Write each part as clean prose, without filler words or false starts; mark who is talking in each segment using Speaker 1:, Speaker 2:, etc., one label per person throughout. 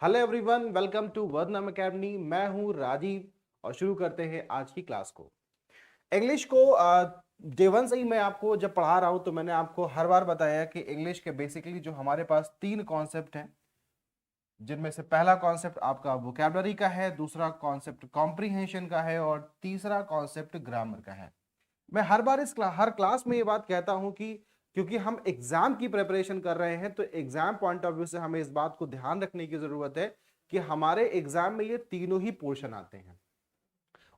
Speaker 1: Hello everyone, welcome to Vardhanam Academy. मैं हूं राजीव और शुरू करते हैं आज की क्लास को। इंग्लिश को डे वन से ही मैं आपको जब पढ़ा रहा हूं तो मैंने आपको हर बार बताया कि इंग्लिश के बेसिकली जो हमारे पास तीन कॉन्सेप्ट हैं, जिनमें से पहला कॉन्सेप्ट आपका वोकैबुलरी का है, दूसरा कॉन्सेप्ट कॉम्प्रिहेंशन का है और तीसरा कॉन्सेप्ट ग्रामर का है। मैं हर बार हर क्लास में ये बात कहता हूं कि क्योंकि हम एग्जाम की प्रिपरेशन कर रहे हैं तो एग्जाम पॉइंट ऑफ व्यू से हमें इस बात को ध्यान रखने की जरूरत है कि हमारे एग्जाम में ये तीनों ही पोर्शन आते हैं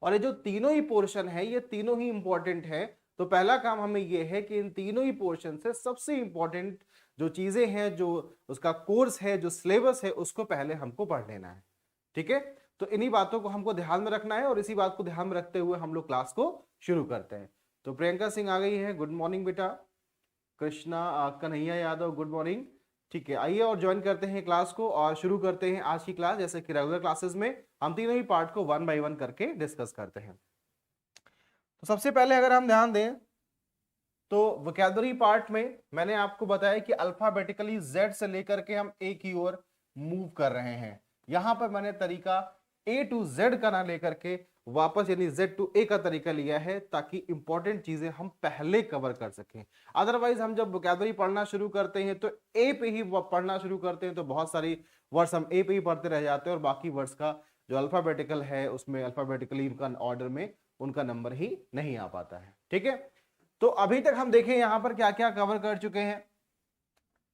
Speaker 1: और ये जो तीनों ही पोर्शन है ये तीनों ही इंपॉर्टेंट है। तो पहला काम हमें ये है कि इन तीनों ही पोर्शन से सबसे इंपॉर्टेंट जो चीजें हैं, जो उसका कोर्स है, जो सिलेबस है, उसको पहले हमको पढ़ लेना है। ठीक है, तो इन्हीं बातों को हमको ध्यान में रखना है और इसी बात को ध्यान में रखते हुए हम लोग क्लास को शुरू करते हैं। तो प्रियंका सिंह आ गई है, गुड मॉर्निंग बेटा। Krishna Kanhaiya Yadav, good morning. ठीक है, आइए और ज्वाइन करते हैं क्लास को और शुरू करते हैं आज की क्लास। जैसे कि रेगुलर क्लासेस में हम तीनों ही पार्ट को वन बाय वन करके डिस्कस करते हैं। तो सबसे पहले अगर हम ध्यान दें तो वोकैबुलरी पार्ट में मैंने आपको बताया कि अल्फाबेटिकली जेड से लेकर के हम ए की ओर मूव कर रहे हैं। यहां पर मैंने तरीका ए टू जेड का ना लेकर के वापस यानी जेड टू ए का तरीका लिया है ताकि इंपॉर्टेंट चीजें हम पहले कवर कर सकें। अदरवाइज हम जब वोकैबुलरी पढ़ना शुरू करते हैं तो ए पे ही पढ़ना शुरू करते हैं तो बहुत सारी वर्ड्स हम ए पे ही पढ़ते रह जाते हैं और बाकी वर्ड्स का जो अल्फाबेटिकल है उसमें अल्फाबेटिकली उनका ऑर्डर में उनका नंबर ही नहीं आ पाता है। ठीक है, तो अभी तक हम देखें यहां पर क्या क्या कवर कर चुके हैं।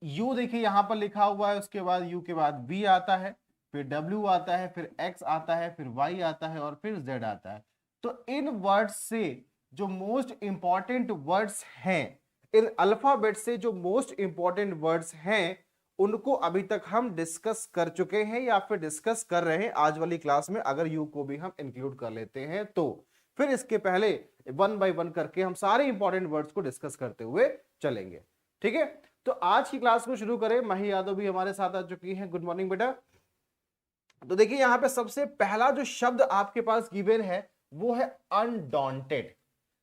Speaker 1: यू देखिए यहां पर लिखा हुआ है, उसके बाद यू के बाद वी आता है, फिर डब्ल्यू आता है, फिर एक्स आता है, फिर वाई आता है और फिर जेड आता है। तो इन वर्ड्स से जो मोस्ट इंपॉर्टेंट वर्ड्स हैं, इन अल्फाबेट से जो मोस्ट इंपॉर्टेंट वर्ड्स हैं उनको अभी तक हम डिस्कस कर चुके हैं या फिर डिस्कस कर रहे हैं आज वाली क्लास में। अगर यू को भी हम इंक्लूड कर लेते हैं तो फिर इसके पहले वन बाय वन करके हम सारे इंपॉर्टेंट वर्ड्स को डिस्कस करते हुए चलेंगे। ठीक है, तो आज की क्लास को शुरू करें। माही यादव भी हमारे साथ आ चुकी हैं, गुड मॉर्निंग बेटा। तो देखिए यहां पे सबसे पहला जो शब्द आपके पास गिवन है वो है अनडॉन्टेड।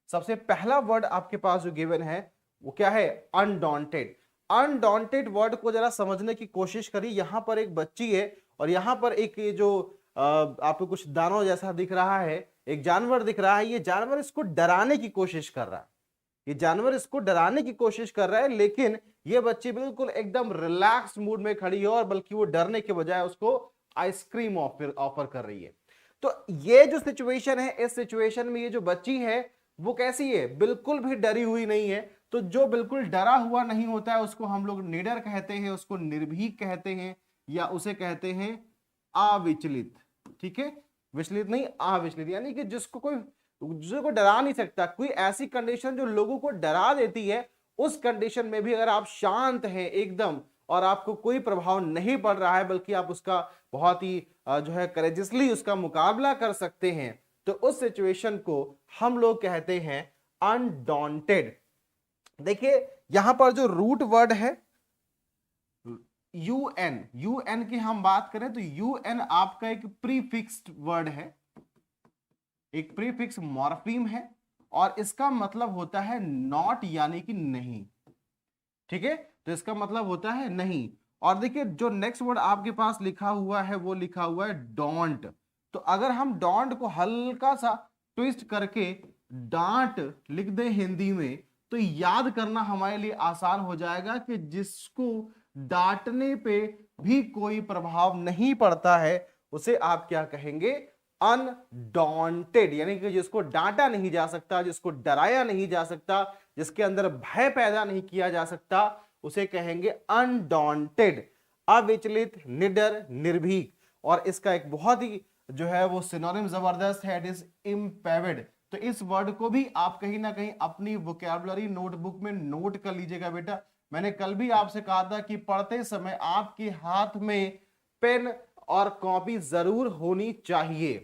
Speaker 1: सबसे पहला वर्ड आपके पास जो गिवन है वो क्या है? अनडॉन्टेड। अनडॉन्टेड वर्ड को जरा समझने की कोशिश करिए। यहां पर एक बच्ची है और यहां पर एक ये जो आपको कुछ दानों जैसा दिख रहा है, एक जानवर दिख रहा है। ये जानवर इसको डराने की कोशिश कर रहा है, ये जानवर इसको डराने की कोशिश कर रहा है, लेकिन ये बच्ची बिल्कुल एकदम रिलैक्स मूड में खड़ी है और बल्कि वो डरने के बजाय उसको आइसक्रीम ऑफर कर रही है। तो ये जो सिचुएशन है, इस सिचुएशन में ये जो बच्ची है वो कैसी है? बिल्कुल भी डरी हुई नहीं है। तो जो बिल्कुल डरा हुआ नहीं होता है उसको हम लोग निडर कहते हैं, उसको निर्भीक कहते हैं या उसे कहते हैं अविचलित। ठीक है, विचलित नहीं, अविचलित, यानी कि जिसको डरा नहीं सकता। कोई ऐसी कंडीशन जो लोगों को डरा देती है, उस कंडीशन में भी अगर आप शांत हैं एकदम और आपको कोई प्रभाव नहीं पड़ रहा है बल्कि आप उसका बहुत ही जो है करेजियसली उसका मुकाबला कर सकते हैं, तो उस सिचुएशन को हम लोग कहते हैं अनडॉन्टेड। देखिए यहां पर जो रूट वर्ड है यूएन, यूएन की हम बात करें तो यूएन आपका एक प्रीफिक्स्ड वर्ड है, एक प्रीफिक्स मॉर्फीम है और इसका मतलब होता है नॉट यानी कि नहीं। ठीक है, तो इसका मतलब होता है नहीं। और देखिए जो नेक्स्ट वर्ड आपके पास लिखा हुआ है वो लिखा हुआ है डोंट। तो अगर हम डोंट को हल्का सा ट्विस्ट करके डांट लिख दें हिंदी में तो याद करना हमारे लिए आसान हो जाएगा कि जिसको डांटने पे भी कोई प्रभाव नहीं पड़ता है उसे आप क्या कहेंगे? अनडॉन्टेड। यानी कि जिसको डांटा नहीं जा सकता, जिसको डराया नहीं जा सकता, जिसके अंदर भय पैदा नहीं किया जा सकता, उसे कहेंगे अनडॉन्टेड, अविचलित, निडर, निर्भीक। और इसका एक बहुत ही जो है वो सिनोनिम जबरदस्त है, इट इज इम्पेविड। तो इस वर्ड को भी आप कहीं ना कहीं अपनी वोकैबुलरी नोटबुक में नोट कर लीजिएगा बेटा। मैंने कल भी आपसे कहा था कि पढ़ते समय आपके हाथ में पेन और कॉपी जरूर होनी चाहिए।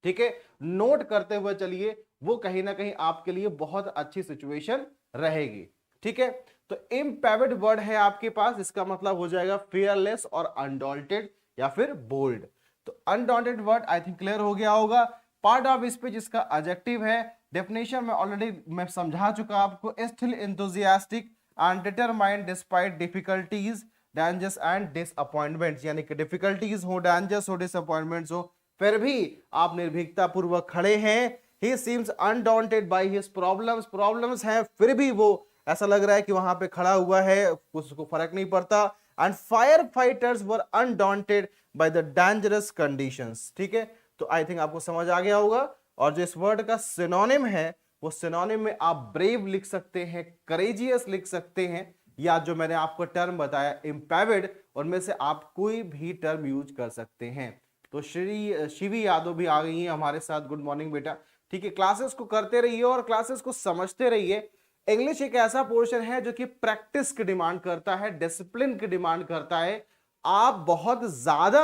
Speaker 1: ठीक है, नोट करते हुए चलिए, वो कहीं ना कहीं आपके लिए बहुत अच्छी सिचुएशन रहेगी। ठीक है, तो इम्पेविड वर्ड है आपके पास, इसका मतलब हो जाएगा फियरलेस और अनडॉल्टेड या फिर बोल्ड। तो अनडॉल्टेड वर्ड आई थिंक क्लियर हो गया होगा। पार्ट ऑफ स्पीच इसका एडजेक्टिव है। डेफिनेशन में ऑलरेडी मैं समझा चुका आपको, still enthusiastic and determined despite difficulties dangers and disappointments, यानी कि डिफिकल्टीज हो, डेंजर्स हो, डिसअपॉइंटमेंट्स हो, फिर भी आप निर्भीकता पूर्वक खड़े हैं। He seems undaunted by his problems हैं, फिर भी वो ऐसा लग रहा है कि वहां पे खड़ा हुआ है, उसको फर्क नहीं पड़ता। And firefighters were undaunted by the dangerous conditions. ठीक है, तो आई थिंक आपको समझ आ गया होगा। और जो इस वर्ड का सिनोनिम है, वो सिनोनिम में आप ब्रेव लिख सकते हैं, करेजियस लिख सकते हैं, या जो मैंने आपको टर्म बताया इम्पैविड, उनमें से आप कोई भी टर्म यूज कर सकते हैं। तो श्री शिवी यादव भी आ गई हैं हमारे साथ। गुड मॉर्निंग बेटा। ठीक है, क्लासेस को करते रहिए और क्लासेस को समझते रहिए। इंग्लिश एक ऐसा पोर्शन है जो कि प्रैक्टिस की डिमांड करता है, डिसिप्लिन की डिमांड करता है। आप बहुत ज्यादा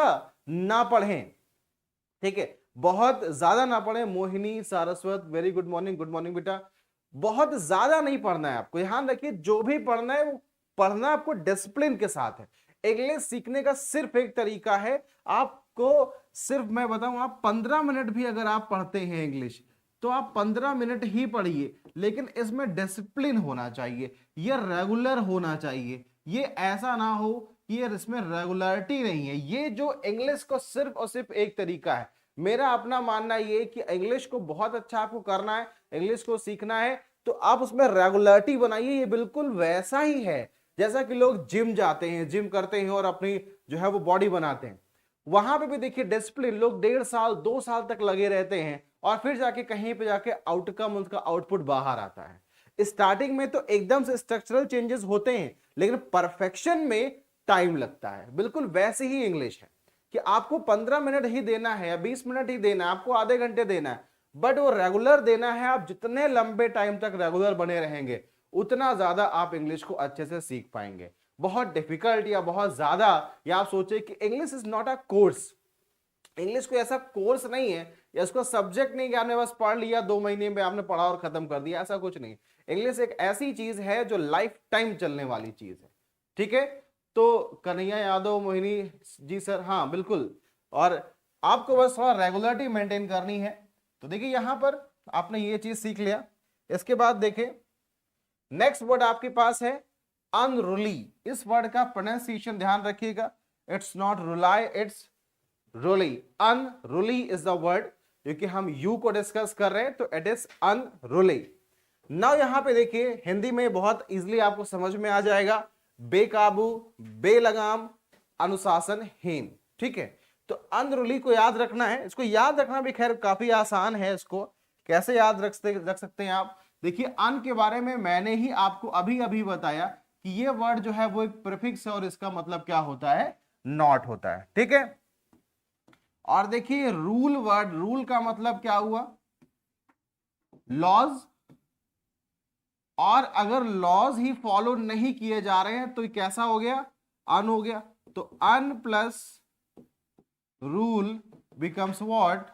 Speaker 1: ना पढ़ें, ठीक है, बहुत ज्यादा ना पढ़ें। Mohini Saraswat, very good morning बेटा। बहुत ज्यादा नहीं पढ़ना है आपको, ध्यान रखिए, जो भी पढ़ना है वो पढ़ना आपको डिसिप्लिन के साथ है। इंग्लिश सीखने का सिर्फ एक तरीका है, आपको सिर्फ मैं बताऊं, आप 15 मिनट भी अगर आप पढ़ते हैं इंग्लिश, तो आप 15 मिनट ही पढ़िए, लेकिन इसमें डिसिप्लिन होना चाहिए, ये रेगुलर होना चाहिए। ये ऐसा ना हो कि ये इसमें रेगुलरिटी नहीं है। ये जो इंग्लिश को सिर्फ और सिर्फ एक तरीका है। मेरा अपना मानना ये कि इंग्लिश को बहुत अच्छा आपको करना है, इंग्लिश को सीखना है, तो आप उसमें रेगुलरिटी बनाइए। ये बिल्कुल वैसा ही है जैसा कि लोग जिम जाते हैं, जिम करते हैं और अपनी जो है वो बॉडी बनाते हैं। वहां पे भी देखिए डिसिप्लिन, लोग 1.5 साल 2 साल तक लगे रहते हैं और फिर जाके कहीं पे जाके आउटकम, उसका आउटपुट बाहर आता है। स्टार्टिंग में तो एकदम से स्ट्रक्चरल चेंजेस होते हैं, लेकिन परफेक्शन में टाइम लगता है। बिल्कुल वैसे ही इंग्लिश है कि आपको 15 मिनट ही देना है या 20 मिनट ही देना है, आपको आधे घंटे देना है, बट वो रेगुलर देना है। आप जितने लंबे टाइम तक रेगुलर बने रहेंगे, उतना ज्यादा आप इंग्लिश को अच्छे से सीख पाएंगे। बहुत डिफिकल्ट या बहुत ज्यादा, या आप सोचे कि English is not a course, English कोई ऐसा कोर्स नहीं है या उसको सब्जेक्ट नहीं कि आपने बस पढ़ लिया 2 महीने में आपने पढ़ा और खत्म कर दिया, ऐसा कुछ नहीं। इंग्लिश एक ऐसी चीज है जो लाइफ टाइम चलने वाली चीज है। ठीक है, तो कन्हैया यादव, मोहिनी जी सर, हाँ बिल्कुल। और आपको बस थोड़ा रेगुलरिटी मेंटेन करनी है। तो देखिए यहां पर आपने ये चीज सीख लिया। इसके बाद देखिए नेक्स्ट वर्ड आपके पास है अनरूली। इस वर्ड का प्रोनाउंसिएशन ध्यान रखिएगा, it's not rulai, it's ruly. Unruly is the word, क्योंकि हम यू को डिस्कस कर रहे हैं, तो इट इज अनरूली। नाउ यहां पे देखिए हिंदी में बहुत इजीली आपको समझ में आ जाएगा, बेकाबू, बेलगाम, अनुशासनहीन। ठीक है, तो अनरूली को याद रखना है। इसको याद रखना भी खैर काफी आसान है। इसको कैसे याद रख सकते हैं आप? देखिए अन के बारे में मैंने ही आपको अभी अभी बताया कि ये वर्ड जो है वो एक प्रीफिक्स है और इसका मतलब क्या होता है? नॉट होता है। ठीक है, और देखिए रूल वर्ड, रूल का मतलब क्या हुआ? लॉज। और अगर लॉज ही फॉलो नहीं किए जा रहे हैं तो ये कैसा हो गया? अन हो गया। तो un plus rule becomes what?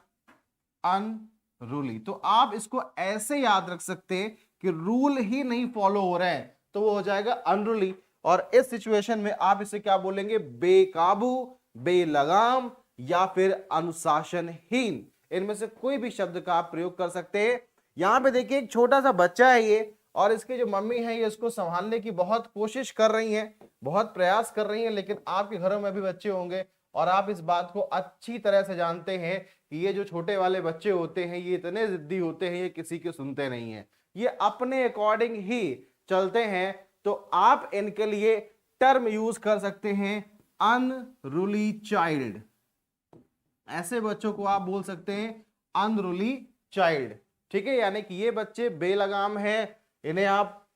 Speaker 1: Unruly. तो आप इसको ऐसे याद रख सकते हैं कि रूल ही नहीं फॉलो हो रहे हैं तो वो हो जाएगा अनरूली। और इस सिचुएशन में आप इसे क्या बोलेंगे? बेकाबू, बेलगाम या फिर अनुशासनहीन। इनमें से कोई भी शब्द का आप प्रयोग कर सकते हैं। यहां पे देखिए एक छोटा सा बच्चा है ये, और इसके जो मम्मी है ये इसको संभालने की बहुत कोशिश कर रही हैं, बहुत प्रयास कर रही हैं। लेकिन आपके घरों में भी बच्चे होंगे और आप इस बात को अच्छी तरह से जानते हैं कि ये जो छोटे वाले बच्चे होते हैं ये इतने जिद्दी होते हैं, ये किसी के सुनते नहीं है, ये अपने अकॉर्डिंग ही चलते हैं। तो आप इनके लिए टर्म यूज कर सकते हैं अनरूली चाइल्ड। ऐसे बच्चों को आप बोल सकते हैं अनरूली चाइल्ड। ठीक है, यानी कि ये बच्चे बेलगाम हैं, इन्हें आप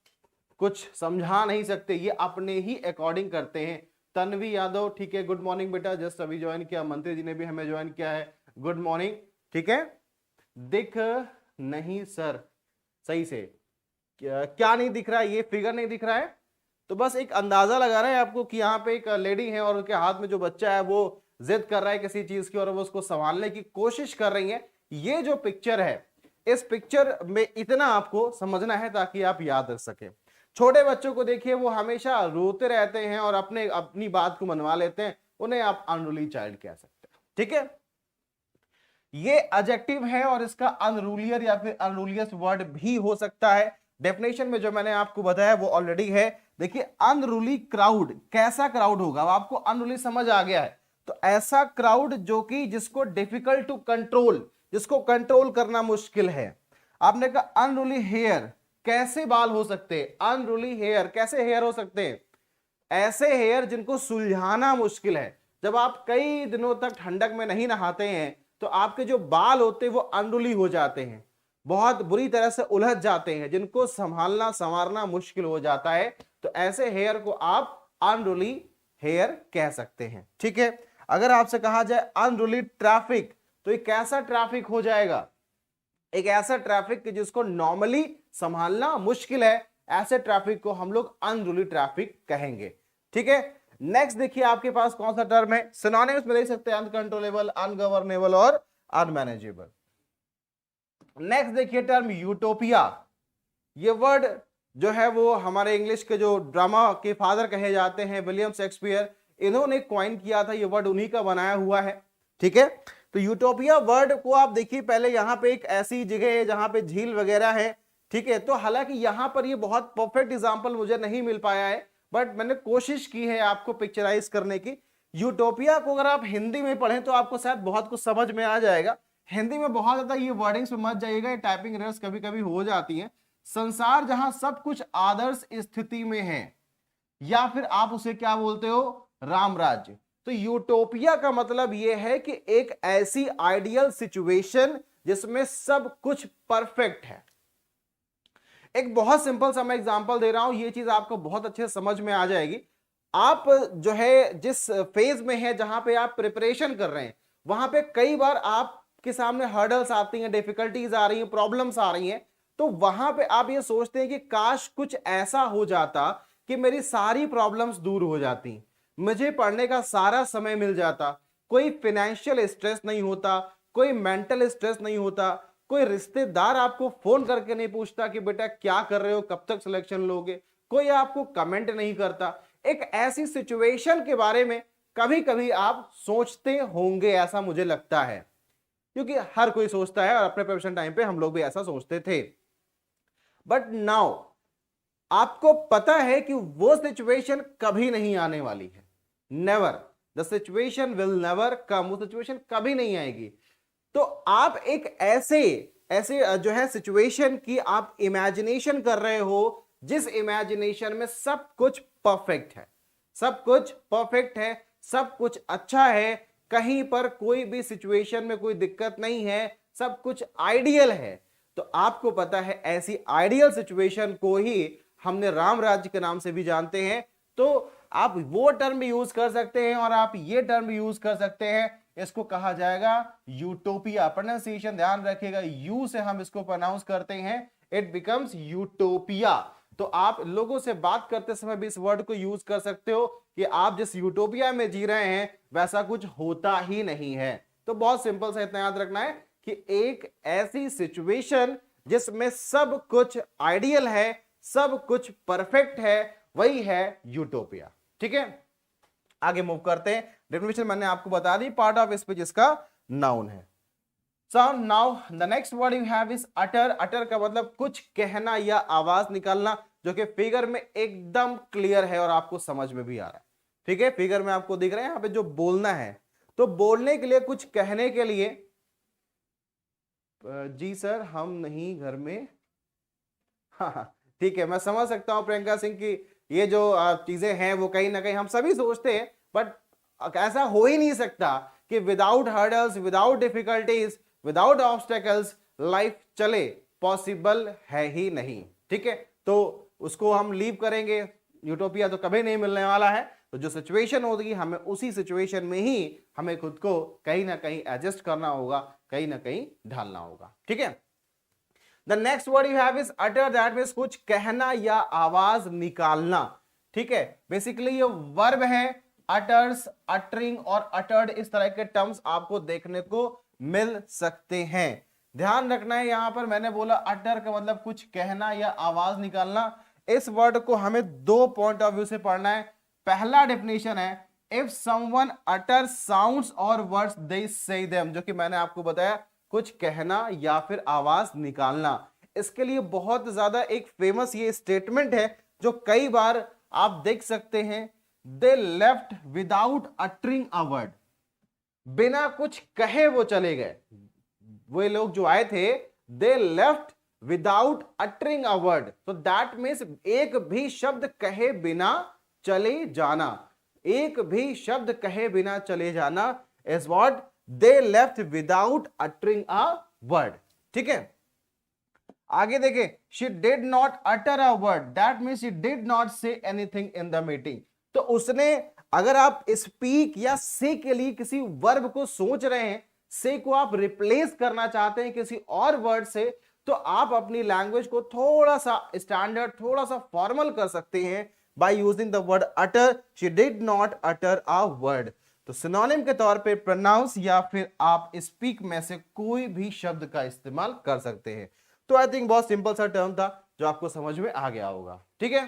Speaker 1: कुछ समझा नहीं सकते, ये अपने ही अकॉर्डिंग करते हैं। तन्वी यादव, ठीक है, गुड मॉर्निंग बेटा, जस्ट अभी ज्वाइन किया। मंत्री जी ने भी हमें ज्वाइन किया है, गुड मॉर्निंग। ठीक है, दिख नहीं सर सही से, क्या नहीं दिख रहा है? ये फिगर नहीं दिख रहा है, तो बस एक अंदाजा लगा रहा है आपको कि यहाँ पे एक लेडी है और उनके हाथ में जो बच्चा है वो जिद कर रहा है किसी चीज की और वो उसको संभालने की कोशिश कर रही है। ये जो पिक्चर है, इस पिक्चर में इतना आपको समझना है ताकि आप याद रख सके। छोटे बच्चों को देखिए, वो हमेशा रोते रहते हैं और अपनी बात को मनवा लेते हैं, उन्हें आप अनरूली चाइल्ड कह सकते हैं। ठीक है, ये एडजेक्टिव है और इसका अनरूलियर या फिर अनरूलियस वर्ड भी हो सकता है। डेफिनेशन में जो मैंने आपको बताया वो ऑलरेडी है। देखिए अनरूली क्राउड, कैसा क्राउड होगा, अब आपको अनरूली समझ आ गया है, तो ऐसा क्राउड जो कि जिसको डिफिकल्ट टू कंट्रोल, जिसको कंट्रोल करना मुश्किल है। आपने कहा अनरूली हेयर, कैसे बाल हो सकते हैं, अनरूली हेयर कैसे हेयर हो सकते हैं, ऐसे हेयर जिनको सुलझाना मुश्किल है। जब आप कई दिनों तक ठंडक में नहीं नहाते हैं तो आपके जो बाल होते हैं वो अनरूली हो जाते हैं, बहुत बुरी तरह से उलझ जाते हैं, जिनको संभालना संवारना मुश्किल हो जाता है। तो ऐसे हेयर को आप अनरूली हेयर कह सकते हैं। ठीक है, अगर आपसे कहा जाए अनरूली ट्रैफिक, तो ये कैसा ट्रैफिक हो जाएगा, एक ऐसा ट्रैफिक जिसको नॉर्मली संभालना मुश्किल है, ऐसे ट्रैफिक को हम लोग अनरूली ट्रैफिक कहेंगे। ठीक है, नेक्स्ट देखिए आपके पास कौन सा टर्म है, सिनोनिम्स में देख सकते हैं अनकंट्रोलेबल, अनगवर्नेबल और अनमैनेजेबल। नेक्स्ट देखिए टर्म यूटोपिया, ये वर्ड जो है वो हमारे इंग्लिश के जो ड्रामा के फादर कहे जाते हैं विलियम शेक्सपियर, इन्होंने कॉइन किया था, ये वर्ड उन्हीं का बनाया हुआ है। ठीक है, तो यूटोपिया वर्ड को आप देखिए, पहले यहाँ पे एक ऐसी जगह है जहां पे झील वगैरह है। ठीक है, तो हालांकि यहाँ पर ये बहुत परफेक्ट एग्जांपल मुझे नहीं मिल पाया है, बट मैंने कोशिश की है आपको पिक्चराइज करने की। यूटोपिया को अगर आप हिंदी में पढ़ें तो आपको शायद बहुत कुछ समझ में आ जाएगा। हिंदी में बहुत ज्यादा ये वर्डिंग्स में मत जाइएगा, ये टाइपिंग एरर्स कभी कभी हो जाती हैं। संसार जहां सब कुछ आदर्श स्थिति में है, या फिर आप उसे क्या बोलते हो, राम राज्य। तो यूटोपिया का मतलब यह है कि एक ऐसी आइडियल सिचुएशन जिसमें सब कुछ परफेक्ट है। एक बहुत सिंपल सा मैं एग्जांपल दे रहा हूं, ये चीज आपको बहुत अच्छे से समझ में आ जाएगी। आप जो है जिस फेज में है जहां पे आप प्रिपरेशन कर रहे हैं, वहां पे कई बार आपके सामने हर्डल्स आती हैं, डिफिकल्टीज आ रही हैं, प्रॉब्लम्स आ रही हैं, तो वहां पे आप ये सोचते हैं कि काश कुछ ऐसा हो जाता कि मेरी सारी प्रॉब्लम्स दूर हो जाती, मुझे पढ़ने का सारा समय मिल जाता, कोई फाइनेंशियल स्ट्रेस नहीं होता, कोई मेंटल स्ट्रेस नहीं होता, कोई रिश्तेदार आपको फोन करके नहीं पूछता कि बेटा क्या कर रहे हो, कब तक सिलेक्शन लोगे, कोई आपको कमेंट नहीं करता। एक ऐसी सिचुएशन के बारे में कभी कभी आप सोचते होंगे, ऐसा मुझे लगता है, क्योंकि हर कोई सोचता है और अपने प्रिपरेशन टाइम पे हम लोग भी ऐसा सोचते थे। बट नाउ आपको पता है कि वो सिचुएशन कभी नहीं आने वाली है, never, the situation will never come, वो सिचुएशन कभी नहीं आएगी। तो आप एक ऐसे ऐसे जो है सिचुएशन की आप इमेजिनेशन कर रहे हो, जिस इमेजिनेशन में सब कुछ परफेक्ट है, सब कुछ परफेक्ट है, सब कुछ अच्छा है, कहीं पर कोई भी सिचुएशन में कोई दिक्कत नहीं है, सब कुछ आइडियल है। तो आपको पता है ऐसी आइडियल सिचुएशन को ही हमने राम राज्य के नाम से भी जानते हैं। तो आप वो टर्म यूज कर सकते हैं और आप ये टर्म यूज कर सकते हैं, इसको कहा जाएगा यूटोपिया। प्रोनाउंसिएशन ध्यान रखिएगा, यू से हम इसको प्रोनाउंस करते हैं, इट बिकम्स यूटोपिया। तो आप लोगों से बात करते समय भी इस वर्ड को यूज कर सकते हो कि आप जिस यूटोपिया में जी रहे हैं वैसा कुछ होता ही नहीं है। तो बहुत सिंपल सा इतना याद रखना है कि एक ऐसी सिचुएशन जिसमें सब कुछ आइडियल है, सब कुछ परफेक्ट है, वही है यूटोपिया। ठीक है, आगे मूव करते हैं। डेफिनेशन मैंने आपको बता दी, पार्ट ऑफ स्पीच इसका नाउन है। So now the next word you have is utter. Utter का मतलब कुछ कहना या आवाज निकालना, जो कि फिगर में एकदम क्लियर है और आपको समझ में भी आ रहा है। ठीक है, फिगर में आपको दिख रहा है यहाँ पे जो बोलना है, तो बोलने के लिए, कुछ कहने के लिए, जी सर हम नहीं घर में, हाँ ठीक है, मैं समझ सकता हूं प्रियंका सिंह की ये जो चीजें हैं वो कहीं ना कहीं हम सभी सोचते हैं, बट ऐसा हो ही नहीं सकता कि without hurdles, without difficulties, without obstacles life चले, पॉसिबल है ही नहीं। ठीक है, तो उसको हम लीव करेंगे, यूटोपिया तो कभी नहीं मिलने वाला है। तो जो सिचुएशन होगी हमें उसी सिचुएशन में ही हमें खुद को कहीं ना कहीं एडजस्ट करना होगा, कहीं ना कहीं ढालना होगा। ठीक है, the next word you have is utter, that means कुछ कहना या आवाज निकालना। ठीक है, बेसिकली ये वर्ब है, अटर्स, अटरिंग और अटर्ड, इस तरह के टर्म्स आपको देखने को मिल सकते हैं। ध्यान रखना है, यहां पर मैंने बोला अटर का मतलब कुछ कहना या आवाज निकालना। इस वर्ड को हमें दो पॉइंट ऑफ व्यू से पढ़ना है। पहला डेफिनेशन है इफ समवन अटर साउंड्स और वर्ड्स दे से देम, जो कि मैंने आपको बताया कुछ कहना या फिर आवाज निकालना। इसके लिए बहुत ज्यादा एक फेमस ये स्टेटमेंट है जो कई बार आप देख सकते हैं, they left without uttering a word, बिना कुछ कहे वो चले गए। वो लोग जो आए थे, they left without uttering a word, तो दैट मीन्स एक भी शब्द कहे बिना चले जाना, एक भी शब्द कहे बिना चले जाना is what they left without uttering a word. ठीक है, आगे देखें, she did not utter a word, that means she did not say anything in the meeting. तो उसने, अगर आप स्पीक या से के लिए किसी वर्ब को सोच रहे हैं, से को आप रिप्लेस करना चाहते हैं किसी और वर्ड से, तो आप अपनी लैंग्वेज को थोड़ा सा स्टैंडर्ड, थोड़ा सा फॉर्मल कर सकते हैं by using the word utter. She did not utter a word. तो सिनोनिम के तौर पे प्रोनाउंस या फिर आप स्पीक में से कोई भी शब्द का इस्तेमाल कर सकते हैं। तो आई थिंक बहुत सिंपल सा टर्म था जो आपको समझ में आ गया होगा। ठीक है,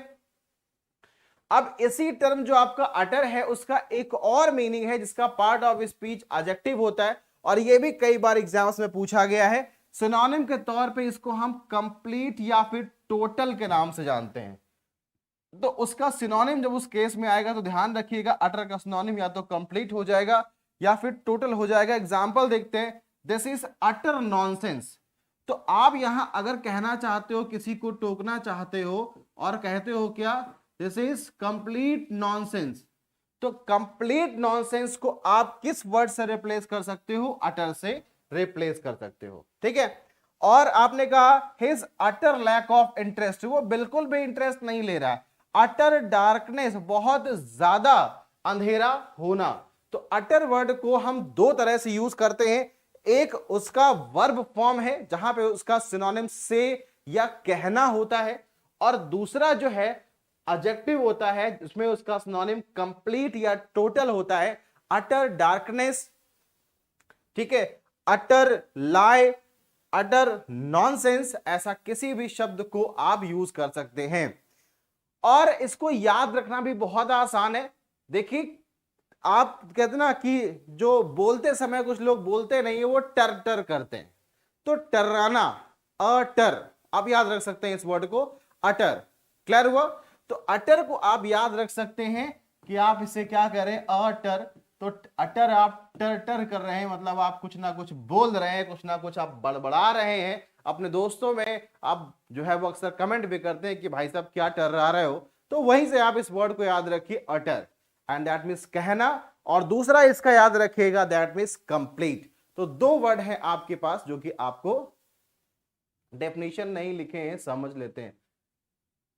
Speaker 1: अब इसी टर्म जो आपका अटर है उसका एक और मीनिंग है जिसका पार्ट ऑफ स्पीच एडजेक्टिव होता है, और ये भी कई बार एग्जाम्स में पूछा गया है। सिनोनिम के तौर पे इसको हम कंप्लीट या फिर टोटल के नाम से जानते हैं। तो उसका सिनोनिम जब उस केस में आएगा तो ध्यान रखिएगा, अटर का सिनोनिम या तो कंप्लीट हो जाएगा या फिर टोटल हो जाएगा। एग्जांपल देखते हैं, दिस इज अटर नॉनसेंस। तो आप यहां अगर कहना चाहते हो, किसी को टोकना चाहते हो और कहते हो क्या, दिस इज कंप्लीट नॉनसेंस, तो कंप्लीट नॉनसेंस को आप किस वर्ड से रिप्लेस कर सकते हो, अटर से रिप्लेस कर सकते हो। ठीक है, और आपने कहा his utter lack of interest, वो बिल्कुल भी इंटरेस्ट नहीं ले रहा है। अटर डार्कनेस, बहुत ज्यादा अंधेरा होना। तो अटर वर्ड को हम दो तरह से यूज करते हैं, एक उसका वर्ब फॉर्म है जहां पे उसका सिनोनिम से या कहना होता है, और दूसरा जो है एडजेक्टिव होता है जिसमें उसका सिनोनिम कंप्लीट या टोटल होता है। अटर डार्कनेस, ठीक है, अटर लाई, अटर नॉनसेंस, ऐसा किसी भी शब्द को आप यूज कर सकते हैं। और इसको याद रखना भी बहुत आसान है। देखिए, आप कहते ना कि जो बोलते समय कुछ लोग बोलते नहीं है, वो टर टर करते हैं, तो टर्राना, अटर, आप याद रख सकते हैं इस वर्ड को, अटर। क्लियर हुआ? तो अटर को आप याद रख सकते हैं कि आप इसे क्या करें, अटर। तो अटर आप टर टर कर रहे हैं, मतलब आप कुछ ना कुछ बोल रहे हैं, कुछ ना कुछ आप बड़बड़ा रहे हैं। अपने दोस्तों में आप जो है वो अक्सर कमेंट भी करते हैं कि भाई साहब क्या टर्रा रहे हो, तो वहीं से आप इस वर्ड को याद रखिए, अटर, एंड दैट मीन्स कहना। और दूसरा इसका याद रखिएगा, दैट मीन्स कंप्लीट। तो दो वर्ड है आपके पास जो कि आपको डेफिनेशन नहीं लिखे हैं, समझ लेते हैं।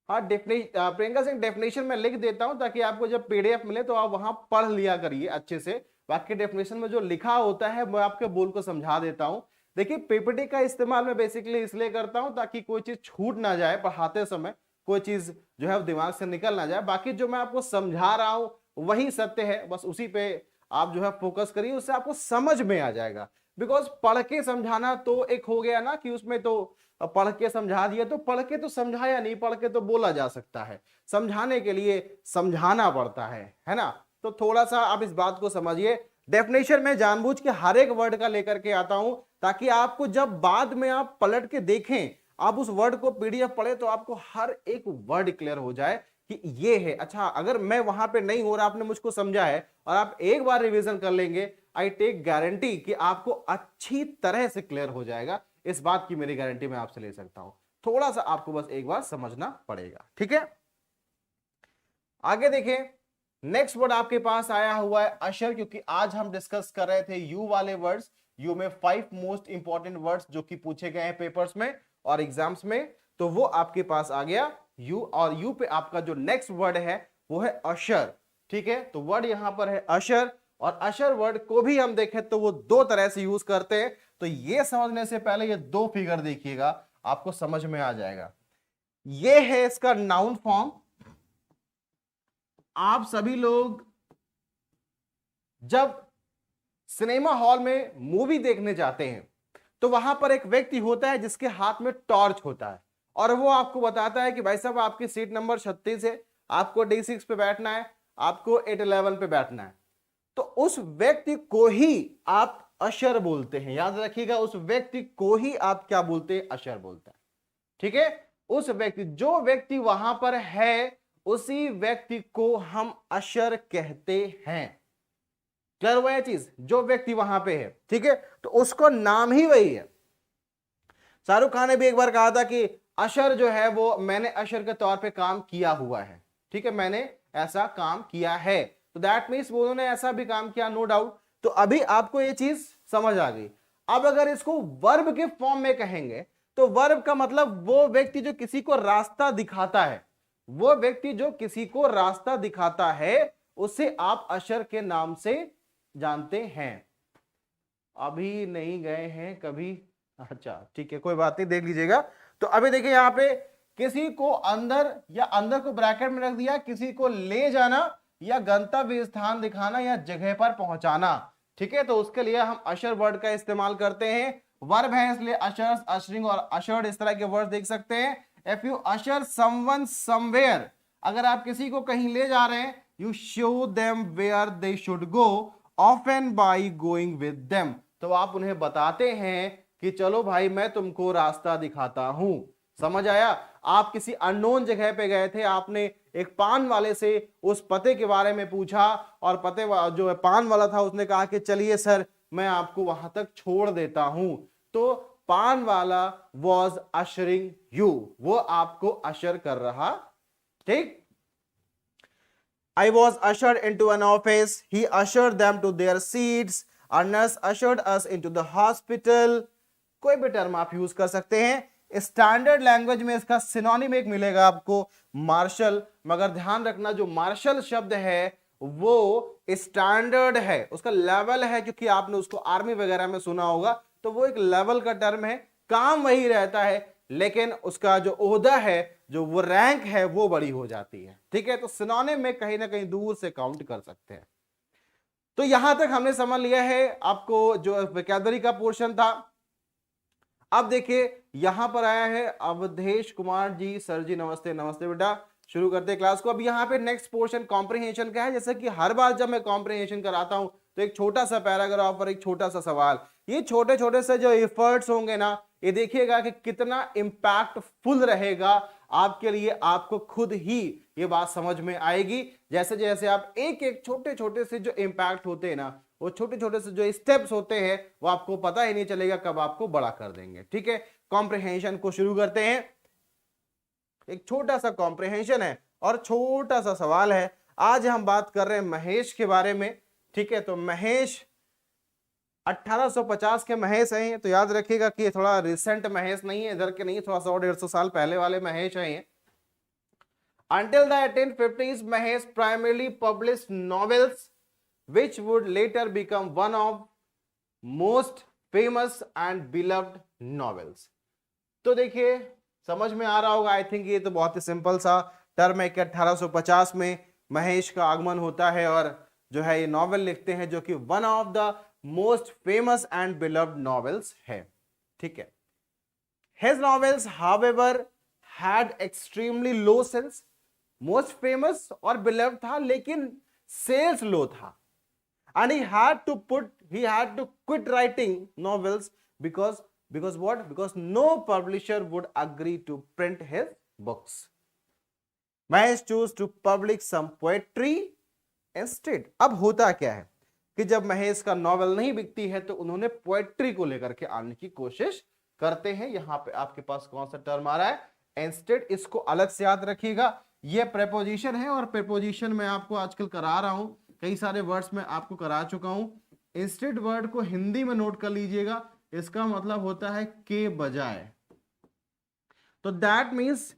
Speaker 1: हाँ, प्रियंका सिंह, डेफिनेशन में लिख देता हूं ताकि आपको जब पीडीएफ मिले तो आप वहां पढ़ लिया करिए अच्छे से। बाकी डेफिनेशन में जो लिखा होता है मैं आपके बोल को समझा देता हूं। देखिए, पीपीटी का इस्तेमाल मैं बेसिकली इसलिए करता हूं ताकि कोई चीज छूट ना जाए पढ़ाते समय, कोई चीज जो है दिमाग से निकल ना जाए। बाकी जो मैं आपको समझा रहा हूं वही सत्य है, बस उसी पे आप जो है फोकस करिए, उससे आपको समझ में आ जाएगा। बिकॉज पढ़ के समझाना तो एक हो गया ना कि उसमें तो पढ़ के समझा दिया, तो पढ़ के तो समझाया नहीं, पढ़ के तो बोला जा सकता है, समझाने के लिए समझाना पड़ता है ना। तो थोड़ा सा आप इस बात को समझिए। डेफिनेशन में जानबूझ के हर एक वर्ड का लेकर के आता हूं ताकि आपको जब बाद में आप पलट के देखें, आप उस वर्ड को पीडीएफ पढ़े तो आपको हर एक वर्ड क्लियर हो जाए कि ये है। अच्छा, अगर मैं वहां पे नहीं हो रहा, आपने मुझको समझा है और आप एक बार रिवीजन कर लेंगे, आई टेक गारंटी कि आपको अच्छी तरह से क्लियर हो जाएगा। इस बात की मेरी गारंटी मैं आपसे ले सकता हूं। थोड़ा सा आपको बस एक बार समझना पड़ेगा। ठीक है, आगे देखें, नेक्स्ट वर्ड आपके पास आया हुआ है अशर, क्योंकि आज हम डिस्कस कर रहे थे यू वाले वर्ड्स। यू में 5 मोस्ट इंपॉर्टेंट वर्ड्स जो कि पूछे गए हैं पेपर्स में और एग्जाम्स में, तो वो आपके पास आ गया यू। और यू पे आपका जो नेक्स्ट वर्ड है वो है अशर। ठीक है, तो वर्ड यहां पर है अशर, और अशर वर्ड को भी हम देखें तो वो दो तरह से यूज करते हैं। तो ये समझने से पहले ये दो फिगर देखिएगा, आपको समझ में आ जाएगा। ये है इसका नाउन फॉर्म। आप सभी लोग जब सिनेमा हॉल में मूवी देखने जाते हैं तो वहां पर एक व्यक्ति होता है जिसके हाथ में टॉर्च होता है, और वो आपको बताता है कि भाई साहब आपकी सीट नंबर 36 है, आपको D6 पे बैठना है, आपको 811 पे बैठना है। तो उस व्यक्ति को ही आप अशर बोलते हैं। याद रखिएगा, उस व्यक्ति को ही आप क्या बोलते हैं, अशर बोलते हैं। ठीक है, उस व्यक्ति, जो व्यक्ति वहां पर है उसी व्यक्ति को हम अशर कहते हैं। क्लियर हुआ ये चीज, जो व्यक्ति वहां पे है, ठीक है, तो उसको नाम ही वही है। शाहरुख खान ने भी एक बार कहा था कि अशर जो है वो मैंने अशर के तौर पे काम किया हुआ है, ठीक है, मैंने ऐसा काम किया है, तो दैट मीन्स वो उन्होंने ऐसा भी काम किया, नो डाउट। तो अभी आपको ये चीज समझ आ गई। अब अगर इसको वर्ब के फॉर्म में कहेंगे तो वर्ब का मतलब वो व्यक्ति जो किसी को रास्ता दिखाता है, वो व्यक्ति जो किसी को रास्ता दिखाता है उसे आप अशर के नाम से जानते हैं। अभी नहीं गए हैं कभी, अच्छा ठीक है, कोई बात नहीं, देख लीजिएगा। तो अभी देखिए यहां पे किसी को अंदर, या अंदर को ब्रैकेट में रख दिया, किसी को ले जाना या गंतव्य स्थान दिखाना या जगह पर पहुंचाना, ठीक है, तो उसके लिए हम अशर वर्ड का इस्तेमाल करते हैं। वर्ब है इसलिए अशर्स, अशरिंग और अशर्ड इस तरह के वर्ड देख सकते हैं। If you usher someone somewhere, अगर आप किसी को कहीं ले जा रहे हैं, you show them where they should go often by going with them, तो आप उन्हें बताते हैं कि चलो भाई मैं तुमको रास्ता दिखाता हूं। समझ आया? आप किसी अननोन जगह पे गए थे, आपने एक पान वाले से उस पते के बारे में पूछा और पते जो पान वाला था उसने कहा कि चलिए सर मैं आपको वहां तक छोड़ देता हूं, तो पान वाला वॉज अशरिंग यू, वो आपको अशर कर रहा, ठीक। I was ushered into an office. He ushered them to their seats. A nurse ushered us into the hospital. कोई भी टर्म आप यूज कर सकते हैं। स्टैंडर्ड लैंग्वेज में इसका सिनोनिम एक मिलेगा आपको, मार्शल, मगर ध्यान रखना जो मार्शल शब्द है वो स्टैंडर्ड है, उसका लेवल है, क्योंकि आपने उसको आर्मी वगैरह में सुना होगा, तो वो एक लेवल का टर्म है, काम वही रहता है लेकिन उसका जो ओहदा है, जो वो रैंक है वो बड़ी हो जाती है, ठीक है। तो सिनोनिम में कहीं ना कहीं दूर से काउंट कर सकते हैं। तो यहां तक हमने समझ लिया है आपको जो वोकैबुलरी का पोर्शन था। अब देखिए यहां पर आया है अवधेश कुमार जी, सर जी नमस्ते। नमस्ते बेटा, शुरू करते हैं क्लास को। अब यहाँ पे नेक्स्ट पोर्शन कॉम्प्रिहेंशन का है। जैसे कि हर बार जब मैं कॉम्प्रिहेंशन कराता हूं तो एक छोटा सा पैराग्राफ और एक छोटा सा सवाल, ये छोटे छोटे से जो एफर्ट्स होंगे ना, ये देखिएगा कि कितना इंपैक्टफुल रहेगा आपके लिए, आपको खुद ही ये बात समझ में आएगी। जैसे जैसे आप एक एक छोटे छोटे से जो इंपैक्ट होते हैं ना, वो छोटे छोटे से जो स्टेप्स होते हैं वो आपको पता ही नहीं चलेगा कब आपको बड़ा कर देंगे, ठीक है। कॉम्प्रिहेंशन को शुरू करते हैं। एक छोटा सा कॉम्प्रिहेंशन है और छोटा सा सवाल है। आज हम बात कर रहे हैं महेश के बारे में, ठीक है। तो महेश 1850 के महेश हैं, तो याद रखिएगा कि ये थोड़ा रिसेंट महेश नहीं है, इधर के नहीं, थोड़ा 100-150 साल पहले वाले महेश हैं। Until the 1850s, Mahesh primarily published novels which would later become one of most famous and beloved novels. तो देखिए समझ में आ रहा होगा, आई थिंक ये तो बहुत ही सिंपल सा टर्म है कि 1850 में महेश का आगमन होता है और जो है ये नॉवेल लिखते हैं जो कि one of the most famous and beloved novels है, ठीक है। His novels, however, had extremely low sales. Most famous और बिलव्ड था लेकिन सेल्स लो था, and he had to quit writing novels because what? Because no publisher would agree to print his books. Mahesh chose to publish some poetry instead. अब होता क्या है कि जब महेश का नॉवेल नहीं बिकती है तो उन्होंने पोएट्री को लेकर के आने की कोशिश करते हैं। यहां पे आपके पास कौन सा टर्म आ रहा है? इंस्टेड। इसको अलग से याद रखिएगा, ये प्रेपोजिशन है और प्रेपोजिशन मैं आपको आजकल करा रहा हूं, कई सारे वर्ड्स में आपको करा चुका हूं। इंस्टेड वर्ड को हिंदी में नोट कर लीजिएगा, इसका मतलब होता है के बजाय। तो दैट मीन्स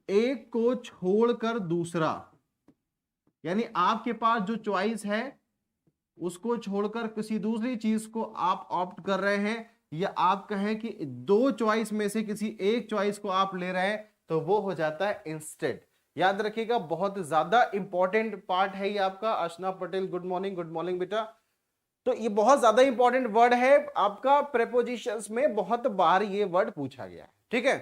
Speaker 1: एक को छोड़कर दूसरा, यानी आपके पास जो चॉइस है उसको छोड़कर किसी दूसरी चीज को आप ऑप्ट कर रहे हैं, या आप कहें कि दो चॉइस में से किसी एक चॉइस को आप ले रहे हैं, तो वो हो जाता है इंस्टेड। याद रखिएगा, बहुत ज्यादा इंपॉर्टेंट पार्ट है ये आपका। अर्चना पटेल गुड मॉर्निंग बेटा। तो ये बहुत ज्यादा इंपॉर्टेंट वर्ड है आपका, प्रेपोजिशंस में बहुत बार ये वर्ड पूछा गया है, ठीक है।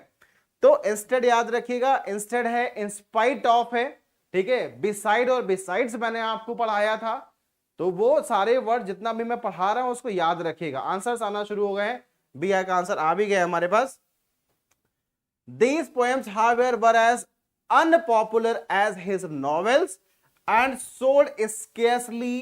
Speaker 1: तो इंस्टेड याद रखिएगा, इंस्टेड है, इंस्पाइट ऑफ है, ठीक है। बिसाइड और बिसाइड्स मैंने आपको पढ़ाया था, तो वो सारे वर्ड जितना भी मैं पढ़ा रहा हूं उसको याद रखिएगा। आंसर्स आना शुरू हो गए हैं, बी आई का आंसर आ भी गया हमारे पास। These poems, however, were as unpopular as his novels and sold scarcely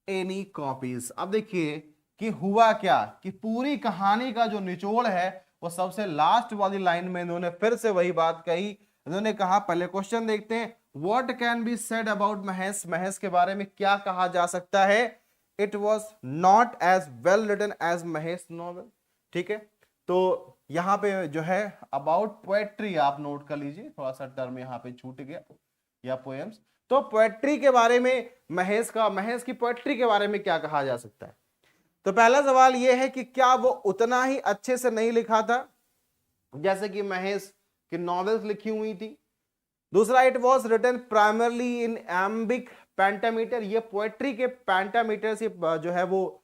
Speaker 1: any copies. अब देखिए कि हुआ क्या कि पूरी कहानी का जो निचोड़ है वो सबसे लास्ट वाली लाइन में इन्होंने फिर से वही बात कही। इन्होंने कहा, पहले क्वेश्चन देखते हैं, what can be said about Mahesh, Mahesh के बारे में क्या कहा जा सकता है। It was not as well written as Mahesh novel. ठीक है, तो यहां पे जो है अबाउट पोएट्री आप नोट कर लीजिए, थोड़ा सा टर्म यहां पे छूट गया, या पोएम्स। तो पोएट्री के बारे में महेश की पोएट्री के बारे में क्या कहा जा सकता है। तो पहला सवाल यह है कि क्या वो उतना ही अच्छे से नहीं लिखा था जैसे कि महेश की नॉवेल्स लिखी हुई थी। दूसरा, it was written primarily in iambic pentameter, ये पोएट्री के पेंटामीटर से जो है वो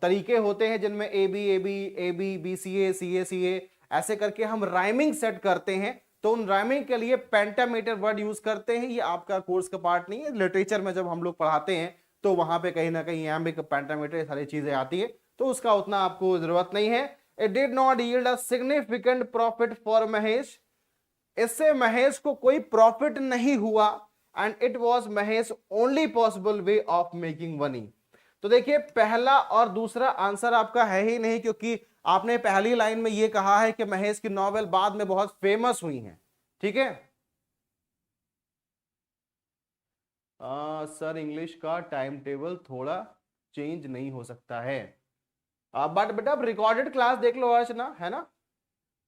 Speaker 1: तरीके होते हैं जिनमें ए बी बी सी ए ऐसे करके हम राइमिंग सेट करते हैं। तो उन राइमिंग के लिए पेंटामीटर वर्ड यूज करते हैं। ये आपका कोर्स का पार्ट नहीं है, लिटरेचर में जब हम लोग पढ़ाते हैं तो वहां पे कहीं ना कहीं एम्बिक पेंटामीटर सारी चीजें आती है, तो उसका उतना आपको जरूरत नहीं है। It did not yield a significant profit for Mahesh, इससे महेश को कोई प्रॉफिट नहीं हुआ। And it was Mahesh only possible way of making money. तो देखिए पहला और दूसरा आंसर आपका है ही नहीं, क्योंकि आपने पहली लाइन में यह कहा है कि महेश की नॉवेल बाद में बहुत फेमस हुई हैं। ठीक है, सर इंग्लिश का टाइम टेबल थोड़ा चेंज नहीं हो सकता है, बट बेटा आप रिकॉर्डेड क्लास देख लो अर्चना, है ना,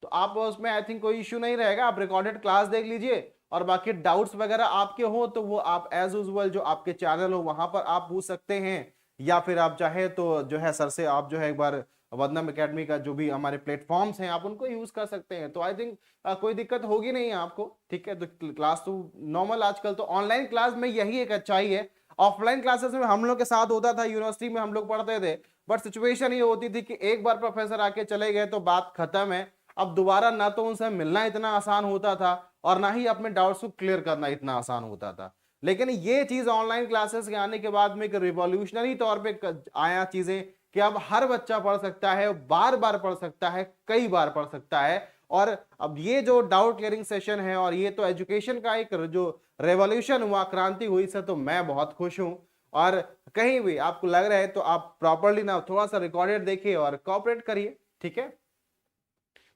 Speaker 1: तो आप उसमें आई थिंक कोई इश्यू नहीं रहेगा। आप रिकॉर्डेड क्लास देख लीजिए और बाकी डाउट्स वगैरह आपके हो तो वो आप एज यूजुअल जो आपके चैनल हो वहां पर आप पूछ सकते हैं, या फिर आप चाहे तो जो है सर से आप जो है एक बार वदनम एकेडमी का जो भी हमारे प्लेटफॉर्म्स हैं आप उनको यूज कर सकते हैं। तो आई थिंक कोई दिक्कत होगी नहीं आपको। ठीक है, तो क्लास तो नॉर्मल, आजकल तो ऑनलाइन क्लास में यही एक अच्छाई है। ऑफलाइन क्लासेस में हम लोग के साथ होता था, यूनिवर्सिटी में हम लोग पढ़ते थे, बट सिचुएशन ये होती थी कि एक बार प्रोफेसर आके चले गए तो बात खत्म है। अब दोबारा ना तो उनसे मिलना इतना आसान होता था और ना ही अपने डाउट्स को क्लियर करना इतना आसान होता था। लेकिन ये चीज ऑनलाइन क्लासेस के आने के बाद में एक रिवॉल्यूशनरी तौर पे आया चीजें कि अब हर बच्चा पढ़ सकता है, बार बार पढ़ सकता है, कई बार पढ़ सकता है। और अब ये जो डाउट क्लियरिंग सेशन है और ये तो एजुकेशन का एक जो रेवोल्यूशन हुआ, क्रांति हुई, से तो मैं बहुत खुश हूं। और कहीं भी आपको लग रहा है तो आप प्रॉपरली ना थोड़ा सा रिकॉर्डेड देखिए और कोऑपरेट करिए। ठीक है,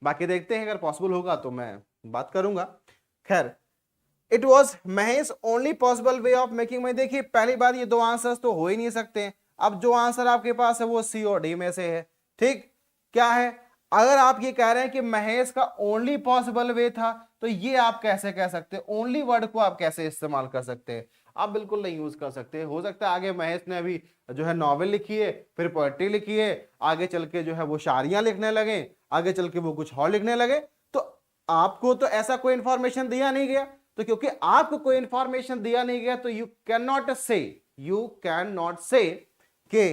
Speaker 1: बाकी देखते हैं अगर पॉसिबल होगा तो मैं बात करूंगा। खैर, it was Mahesh only possible way of making money. देखिए पहली बात, ये दो आंसर्स तो हो ही नहीं सकते। अब जो आंसर आपके पास है वो सी और डी में से है। ठीक, क्या है, अगर आप ये कह रहे हैं कि महेश का ओनली पॉसिबल वे था, तो ये आप कैसे कह सकते हैं, ओनली वर्ड को आप कैसे इस्तेमाल कर सकते हैं, आप बिल्कुल नहीं यूज कर सकते। हो सकता है आगे महेश ने अभी जो है नॉवेल लिखी है, फिर पोएट्री लिखी है, आगे चल के जो है वो शायरियां लिखने लगे, आगे चल के वो कुछ और लिखने लगे। तो आपको तो ऐसा कोई इंफॉर्मेशन दिया नहीं गया, तो क्योंकि आपको कोई इंफॉर्मेशन दिया नहीं गया तो यू कैन नॉट से कि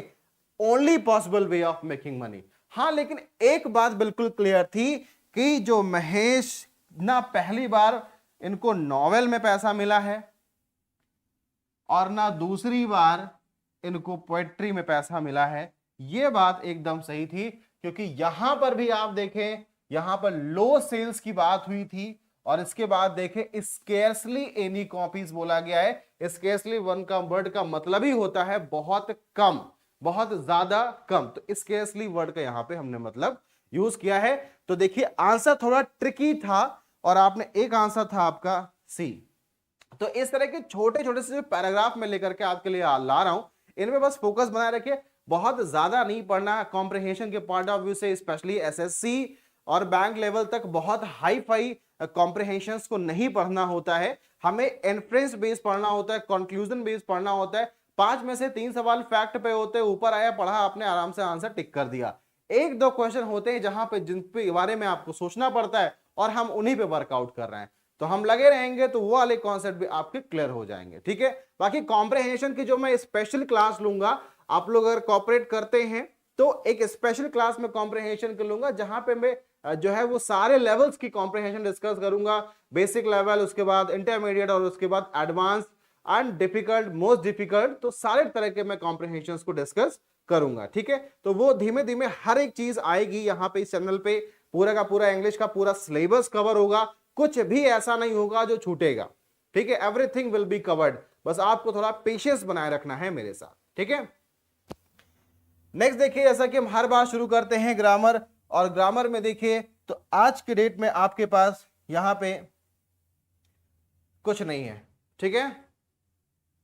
Speaker 1: only possible way of making money. हाँ, लेकिन एक बात बिल्कुल क्लियर थी कि जो महेश ना पहली बार इनको नॉवेल में पैसा मिला है और ना दूसरी बार इनको पोएट्री में पैसा मिला है, यह बात एकदम सही थी। क्योंकि यहां पर भी आप देखें, यहां पर लो सेल्स की बात हुई थी और इसके बाद देखें स्केर्सली एनी कॉपीज बोला गया है। स्केर्सली वन का वर्ड का मतलब ही होता है बहुत कम, बहुत ज्यादा कम। तो स्केर्सली वर्ड का यहां पे हमने मतलब यूज किया है। तो देखिए आंसर थोड़ा ट्रिकी था और आपने एक आंसर था आपका सी। तो इस तरह के छोटे छोटे से पैराग्राफ में लेकर के आपके लिए ला रहा हूं, इनमें बस फोकस बनाए रखिए, बहुत ज्यादा नहीं पढ़ना। कॉम्प्रिहेंशन के पॉइंट ऑफ व्यू से स्पेशली एसएससी और बैंक लेवल तक बहुत हाई फाई कॉम्प्रिहेंशंस को नहीं पढ़ना होता है। हमें इन्फ्रेंस बेस पढ़ना होता है, कंक्लूजन बेस पढ़ना होता है। 5 में से 3 सवाल फैक्ट पे होते हैं, ऊपर आया पढ़ा आपने, आराम से आंसर टिक कर दिया। 1-2 क्वेश्चन होते हैं जहां पे जिन पे बारे में आपको सोचना पड़ता है और हम उन्हीं पे वर्कआउट कर रहे हैं, तो हम लगे रहेंगे तो वो वाले कॉन्सेप्ट भी आपके क्लियर हो जाएंगे। ठीक है, बाकी कॉम्प्रिहेंशन की जो मैं स्पेशल क्लास लूंगा, आप लोग अगर कॉपरेट करते हैं तो एक स्पेशल क्लास में कॉम्प्रिहेंशन कर लूंगा, जहां पे मैं जो है वो सारे लेवल्स की कॉम्प्रिहेंशन डिस्कस करूंगा। बेसिक लेवल, उसके बाद इंटरमीडिएट और उसके बाद advance and difficult, most difficult, तो सारे तरह के मैं कॉम्प्रिहेंशंस को डिस्कस करूंगा। ठीक है, तो वो धीमे धीमे हर एक चीज आएगी यहाँ पे इस चैनल पे। पूरा का पूरा इंग्लिश का पूरा सिलेबस कवर होगा, कुछ भी ऐसा नहीं होगा जो छूटेगा, ठीक है, एवरीथिंग विल बी कवर्ड, बस आपको थोड़ा पेशेंस बनाए रखना है मेरे साथ, ठीक है। नेक्स्ट देखिए, जैसा कि हम हर बार शुरू करते हैं ग्रामर, और ग्रामर में देखिए तो आज के डेट में आपके पास यहां पे कुछ नहीं है, ठीक है,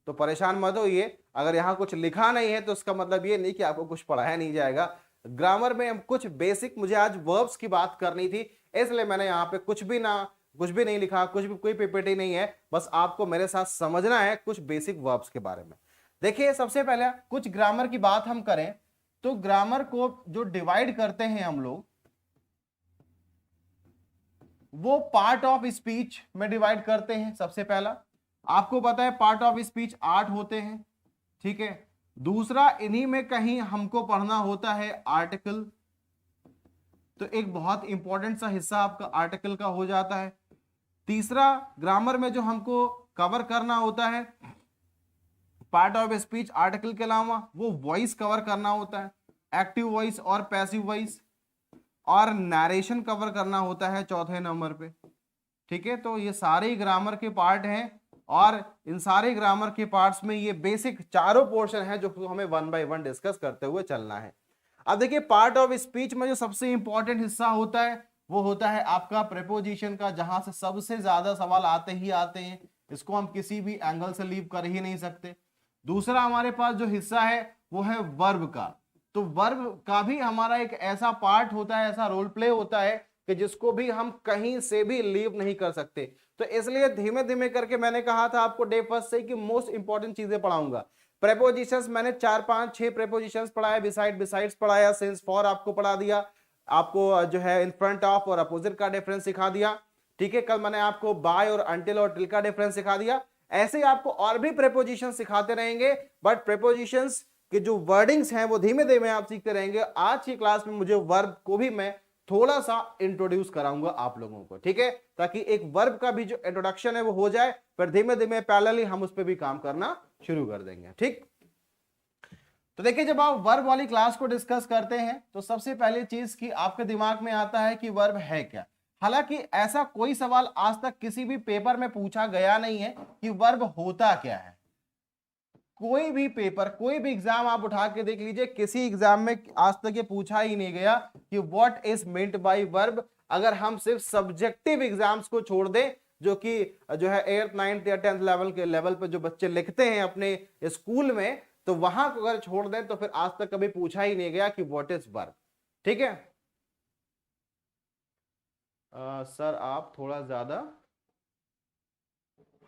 Speaker 1: तो परेशान मत होइए, अगर यहां कुछ लिखा नहीं है तो उसका मतलब ये नहीं कि आपको कुछ पढ़ाया नहीं जाएगा। ग्रामर में हम कुछ बेसिक, मुझे आज वर्ब्स की बात करनी थी, इसलिए मैंने यहां पे कुछ भी नहीं लिखा, कुछ भी कोई पीपीटी नहीं है, बस आपको मेरे साथ समझना है कुछ बेसिक वर्ब्स के बारे में। देखिए सबसे पहले कुछ ग्रामर की बात हम करें तो ग्रामर को जो डिवाइड करते हैं हम लोग, वो पार्ट ऑफ स्पीच में डिवाइड करते हैं। सबसे पहला आपको पता है पार्ट ऑफ स्पीच 8 होते हैं, ठीक है। दूसरा, इन्हीं में कहीं हमको पढ़ना होता है आर्टिकल, तो एक बहुत इंपॉर्टेंट सा हिस्सा आपका आर्टिकल का हो जाता है। तीसरा, ग्रामर में जो हमको कवर करना होता है पार्ट ऑफ स्पीच आर्टिकल के अलावा, वो वॉइस कवर करना होता है, एक्टिव वॉइस और पैसिव वॉइस, और नरेशन कवर करना होता है चौथे नंबर पे, ठीक है। तो ये सारे ग्रामर के पार्ट हैं, और इन सारे ग्रामर के पार्ट्स में ये बेसिक चारों पोर्शन है जो हमें वन बाय वन डिस्कस करते हुए चलना है। अब देखिए पार्ट ऑफ स्पीच में जो सबसे इंपॉर्टेंट हिस्सा होता है वो होता है आपका प्रेपोजिशन का, जहां से सबसे ज्यादा सवाल आते ही आते हैं, इसको हम किसी भी एंगल से लीव कर ही नहीं सकते। दूसरा हमारे पास जो हिस्सा है वो है वर्ब का, तो वर्ब का भी हमारा एक ऐसा पार्ट होता है, ऐसा रोल प्ले होता है कि जिसको भी हम कहीं से भी लीव नहीं कर सकते। तो इसलिए धीमे धीमे करके मैंने कहा था आपको डे फर्स्ट से कि मोस्ट इंपॉर्टेंट चीजें पढ़ाऊंगा। प्रेपोजिशंस मैंने 4 5 6 प्रेपोजिशंस पढ़ाया, बिसाइड्स पढ़ाया, सिंस फॉर आपको पढ़ा दिया, आपको जो है इन फ्रंट ऑफ और अपोजिट का डिफरेंस सिखा दिया, ठीक है। कल मैंने आपको बाय और अंटिल और टिल का डिफरेंस सिखा दिया। ऐसे ही आपको और भी प्रेपोजिशन सिखाते रहेंगे, बट प्रेपोजिशंस के जो वर्डिंग्स हैं वो धीमे धीमे आप सीखते रहेंगे। आज की क्लास में मुझे वर्ब को भी मैं थोड़ा सा इंट्रोड्यूस कराऊंगा आप लोगों को, ठीक है, ताकि एक वर्ब का भी जो इंट्रोडक्शन है वो हो जाए, फिर धीमे धीमे पैरेलली हम उस पर भी काम करना शुरू कर देंगे, ठीक। तो देखिए जब आप वर्ब वाली क्लास को डिस्कस करते हैं तो सबसे पहली चीज की आपके दिमाग में आता है कि वर्ब है क्या। हालांकि ऐसा कोई सवाल आज तक किसी भी पेपर में पूछा गया नहीं है कि वर्ब होता क्या है। कोई भी पेपर, कोई भी एग्जाम आप उठा के देख लीजिए, किसी एग्जाम में आज तक ये पूछा ही नहीं गया कि what is meant by verb. अगर हम सिर्फ सब्जेक्टिव एग्जाम्स को छोड़ दें, जो कि जो है 8th 9th या 10th लेवल के लेवल पे जो बच्चे लिखते हैं अपने स्कूल में, तो वहां को अगर छोड़ दें तो फिर आज तक कभी पूछा ही नहीं गया कि व्हाट इज वर्ब, ठीक है। सर आप थोड़ा ज्यादा,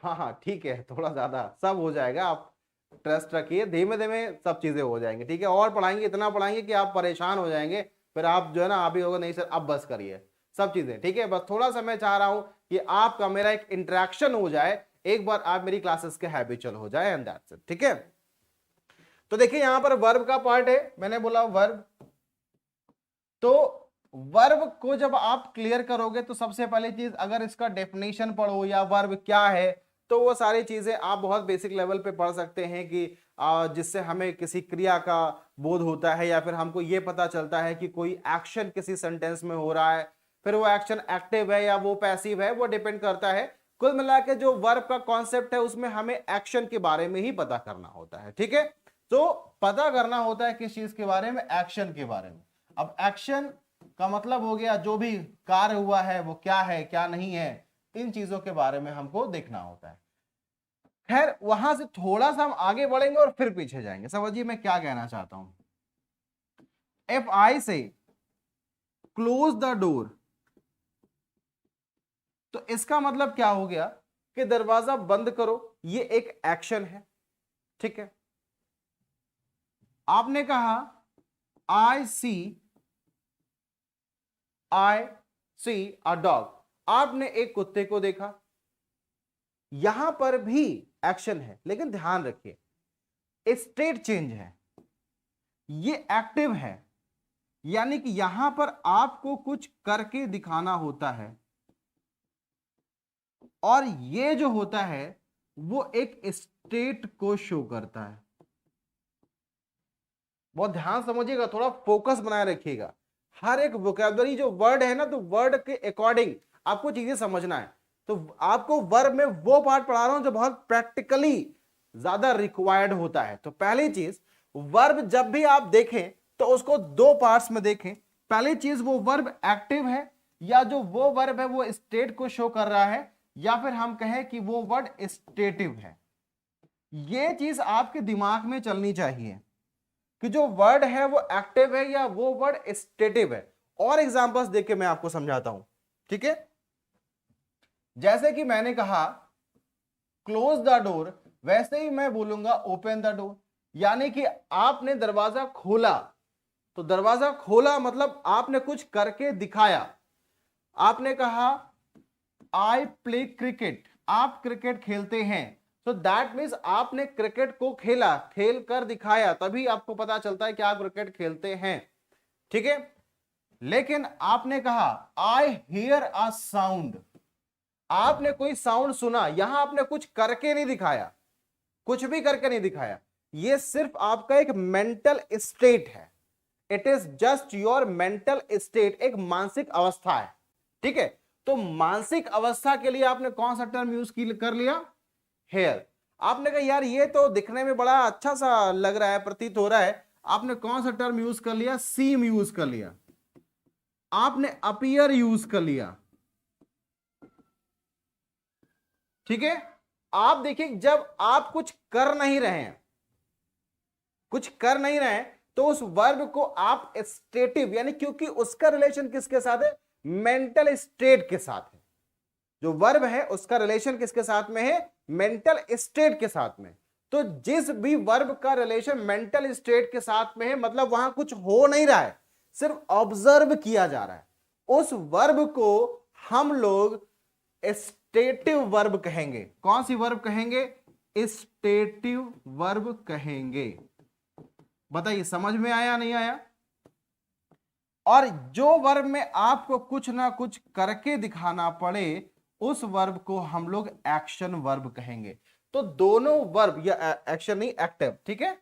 Speaker 1: हाँ हाँ ठीक है, थोड़ा ज्यादा सब हो जाएगा, आप ट्रस्ट रखिए, धीमे धीमे सब चीजें हो जाएंगी, ठीक है। और पढ़ाएंगे, इतना पढ़ाएंगे कि आप परेशान हो जाएंगे, फिर आप जो है ना आप ही होगा नहीं सर अब बस करिए सब चीजें, ठीक है। बस थोड़ा सा मैं चाह रहा हूं कि आपका मेरा एक इंटरेक्शन हो जाए, एक बार आप मेरी क्लासेस के हैबिचुअल हो जाए, एंड दैट्स इट, ठीक है। तो देखिए यहां पर वर्ब का पार्ट है, मैंने बोला वर्ब, तो वर्ब को जब आप क्लियर करोगे तो सबसे पहली चीज, अगर इसका डेफिनेशन पढ़ो या वर्ब क्या है, तो वो सारी चीजें आप बहुत बेसिक लेवल पे पढ़ सकते हैं कि जिससे हमें किसी क्रिया का बोध होता है, या फिर हमको ये पता चलता है कि कोई एक्शन किसी सेंटेंस में हो रहा है, फिर वो एक्शन एक्टिव है या वो पैसिव है, वो डिपेंड करता है। कुल मिला के जो वर्ब का कॉन्सेप्ट है उसमें हमें एक्शन के बारे में ही पता करना होता है, ठीक है। तो पता करना होता है किस चीज के बारे में, एक्शन के बारे में। अब एक्शन का मतलब हो गया जो भी कार्य हुआ है वो क्या है क्या नहीं है, इन चीजों के बारे में हमको देखना होता है। खैर वहां से थोड़ा सा हम आगे बढ़ेंगे और फिर पीछे जाएंगे। समझिए मैं क्या कहना चाहता हूं। इफ आई से क्लोज द डोर, तो इसका मतलब क्या हो गया कि दरवाजा बंद करो, ये एक एक्शन है, ठीक है। आपने कहा आई सी अ डॉग, आपने एक कुत्ते को देखा, यहां पर भी एक्शन है, लेकिन ध्यान रखिए स्टेट चेंज है, ये एक्टिव है, यानी कि यहां पर आपको कुछ करके दिखाना होता है, और ये जो होता है वो एक स्टेट को शो करता है। बहुत ध्यान समझिएगा, थोड़ा फोकस बनाए रखिएगा। हर एक वोकैबुलरी जो वर्ड है ना, तो वर्ड के अकॉर्डिंग आपको चीजें समझना है। तो आपको वर्ब में वो पार्ट पढ़ा रहा हूं जो बहुत प्रैक्टिकली ज्यादा रिक्वायर्ड होता है। तो पहली चीज, वर्ब जब भी आप देखें तो उसको दो पार्ट्स में देखें। पहली चीज, वो वर्ब एक्टिव है या जो वो वर्ब है वो स्टेट को शो कर रहा है, या फिर हम कहें कि वो वर्ड स्टेटिव है। ये चीज आपके दिमाग में चलनी चाहिए कि जो वर्ड है वो एक्टिव है या वो वर्ड स्टेटिव है। और एग्जांपल्स देख के मैं आपको समझाता हूं, ठीक है। जैसे कि मैंने कहा क्लोज द डोर, वैसे ही मैं बोलूंगा ओपन द डोर। यानी कि आपने दरवाजा खोला, तो दरवाजा खोला मतलब आपने कुछ करके दिखाया। आपने कहा आई प्ले क्रिकेट, आप क्रिकेट खेलते हैं, तो दैट मीन्स आपने क्रिकेट को खेला, खेल कर दिखाया, तभी आपको पता चलता है कि आप क्रिकेट खेलते हैं, ठीक है। लेकिन आपने कहा आई हियर अ साउंड, आपने कोई साउंड सुना, यहां आपने कुछ करके नहीं दिखाया, कुछ भी करके नहीं दिखाया, ये सिर्फ आपका एक मेंटल स्टेट है। It is just your mental state, एक मानसिक अवस्था है, ठीक है। तो मानसिक अवस्था के लिए आपने कौन सा टर्म यूज कर लिया? हेयर। आपने कहा यार ये तो दिखने में बड़ा अच्छा सा लग रहा है, प्रतीत हो रहा है, आपने कौन सा टर्म यूज कर लिया? सीम यूज कर लिया। आपने अपीयर यूज कर लिया, ठीक है। आप देखिए जब आप कुछ कर नहीं रहे हैं, कुछ कर नहीं रहे हैं, तो उस वर्ब को आप स्टेटिव, यानी क्योंकि उसका रिलेशन किसके साथ है? मेंटल स्टेट के साथ है। जो वर्ब है उसका रिलेशन किसके साथ में है? मेंटल स्टेट के साथ में। तो जिस भी वर्ब का रिलेशन मेंटल स्टेट के साथ में है, मतलब वहां कुछ हो नहीं रहा है, सिर्फ ऑब्जर्व किया जा रहा है, उस वर्ब को हम लोग स्टेटिव वर्ब कहेंगे। कौन सी वर्ब कहेंगे? स्टेटिव वर्ब कहेंगे। बताइए समझ में आया नहीं आया? और जो वर्ब में आपको कुछ ना कुछ करके दिखाना पड़े, उस वर्ब को हम लोग एक्शन वर्ब कहेंगे। तो दोनों वर्ब, या एक्शन नहीं एक्टिव, ठीक है,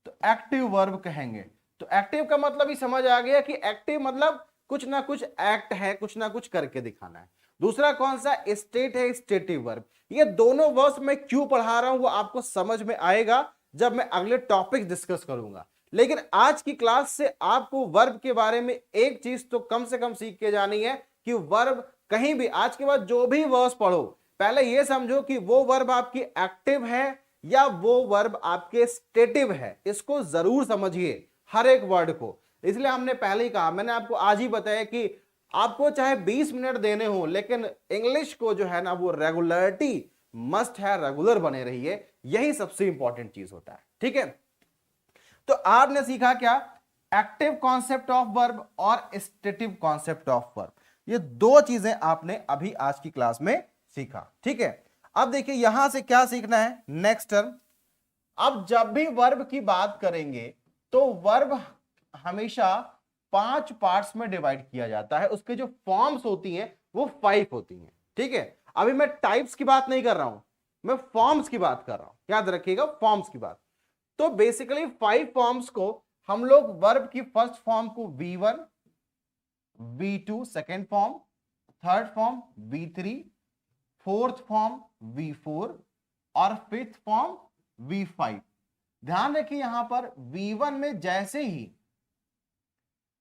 Speaker 1: तो एक्टिव वर्ब कहेंगे। तो एक्टिव का मतलब ही समझ आ गया कि एक्टिव मतलब कुछ ना कुछ एक्ट है, कुछ ना कुछ करके दिखाना है। दूसरा कौन सा? स्टेट है, स्टेटिव वर्ब। ये दोनों वर्ड्स मैं क्यों पढ़ा रहा हूं वो आपको समझ में आएगा जब मैं अगले टॉपिक डिस्कस करूंगा। लेकिन आज की क्लास से आपको वर्ब के बारे में एक चीज तो कम से कम सीख के जानी है कि वर्ब कहीं भी आज के बाद जो भी वर्ड्स पढ़ो, पहले यह समझो कि वो वर्ब आपकी एक्टिव है या वो वर्ब आपके स्टेटिव है। इसको जरूर समझिए हर एक वर्ड को। इसलिए हमने पहले ही कहा, मैंने आपको आज ही बताया कि आपको चाहे 20 मिनट देने हो, लेकिन इंग्लिश को जो है ना वो रेगुलरिटी मस्ट है, रेगुलर बने रहिए, यही सबसे इंपॉर्टेंट चीज होता है, ठीक है। तो आपने सीखा क्या? एक्टिव कॉन्सेप्ट ऑफ वर्ब और स्टेटिव कॉन्सेप्ट ऑफ वर्ब। ये दो चीजें आपने अभी आज की क्लास में सीखा, ठीक है। अब देखिए यहां से क्या सीखना है, नेक्स्ट टर्म। अब जब भी वर्ब की बात करेंगे तो वर्ब हमेशा 5 पार्ट्स में डिवाइड किया जाता है। उसके जो फॉर्म्स होती हैं वो 5 होती हैं, ठीक है। अभी मैं टाइप्स की बात नहीं कर रहा हूं, मैं फॉर्म्स की बात कर रहा हूं, याद रखिएगा फॉर्म्स की बात। तो बेसिकली 5 फॉर्म्स को हम लोग वर्ब की फर्स्ट फॉर्म को V1, V2 second form, third form V3, fourth form V4 और फिफ्थ फॉर्म V5। ध्यान रखिए यहां पर V1 में जैसे ही,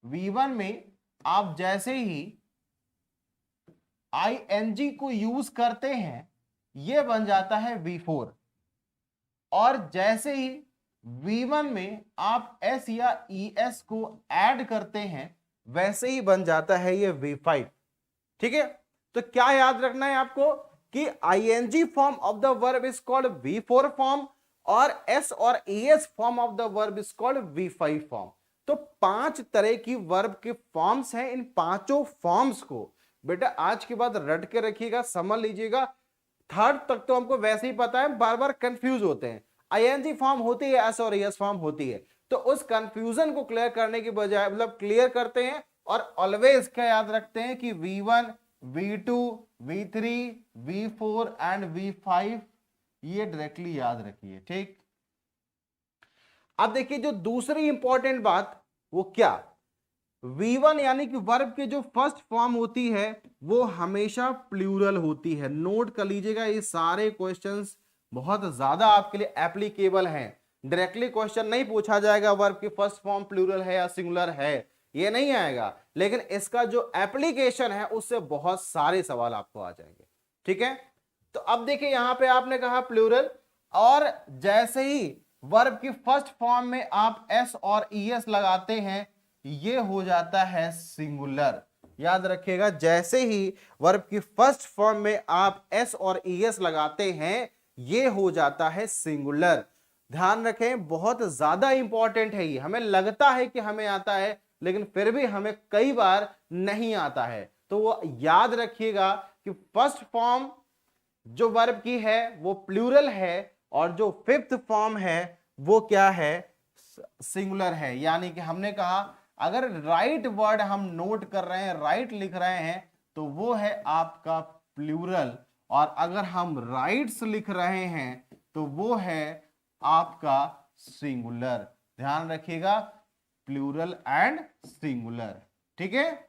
Speaker 1: V1 में आप जैसे ही ing को यूज करते हैं यह बन जाता है V4, और जैसे ही V1 में आप s या es को ऐड करते हैं वैसे ही बन जाता है ये V5, ठीक है। तो क्या याद रखना है आपको कि ing form of the verb is called V4 form और s और es form of the verb is called V5 form. तो 5 तरह की वर्ब के फॉर्म्स हैं। इन पांचों फॉर्म्स को बेटा आज के बाद रट के रखिएगा, समझ लीजिएगा। थर्ड तक तो हमको वैसे ही पता है, बार बार कंफ्यूज होते हैं। ing फॉर्म होती है, s और es फॉर्म होती है, तो उस कंफ्यूजन को क्लियर करने की बजाय मतलब क्लियर करते हैं और ऑलवेज क्या याद रखते हैं कि V1, V2, V3, V4 and V5, ये डायरेक्टली याद रखिए, ठीक। अब देखिए जो दूसरी इंपॉर्टेंट बात वो क्या, V1 यानी कि वर्ब की जो फर्स्ट फॉर्म होती है वो हमेशा प्लूरल होती है। नोट कर लीजिएगा, ये सारे क्वेश्चंस बहुत ज्यादा आपके लिए एप्लीकेबल हैं। डायरेक्टली क्वेश्चन नहीं पूछा जाएगा वर्ब की फर्स्ट फॉर्म प्लूरल है या सिंगुलर है, ये नहीं आएगा, लेकिन इसका जो एप्लीकेशन है उससे बहुत सारे सवाल आपको आ जाएंगे। ठीक है, तो अब देखिए यहां पे आपने कहा प्लूरल, और जैसे ही वर्ब की फर्स्ट फॉर्म में आप एस और ईएस लगाते हैं ये हो जाता है सिंगुलर। याद रखिएगा, जैसे ही वर्ब की फर्स्ट फॉर्म में आप एस और ईएस लगाते हैं ये हो जाता है सिंगुलर। ध्यान रखें, बहुत ज्यादा इंपॉर्टेंट है ये। हमें लगता है कि हमें आता है लेकिन फिर भी हमें कई बार नहीं आता है, तो वो याद रखिएगा कि फर्स्ट फॉर्म जो वर्ब की है वो प्लूरल है और जो फिफ्थ फॉर्म है वो क्या है, सिंगुलर है। यानी कि हमने कहा अगर राइट वर्ड हम नोट कर रहे हैं, राइट लिख रहे हैं, तो वो है आपका प्लूरल, और अगर हम राइट्स लिख रहे हैं तो वो है आपका सिंगुलर। ध्यान रखिएगा, प्लूरल एंड सिंगुलर। ठीक है,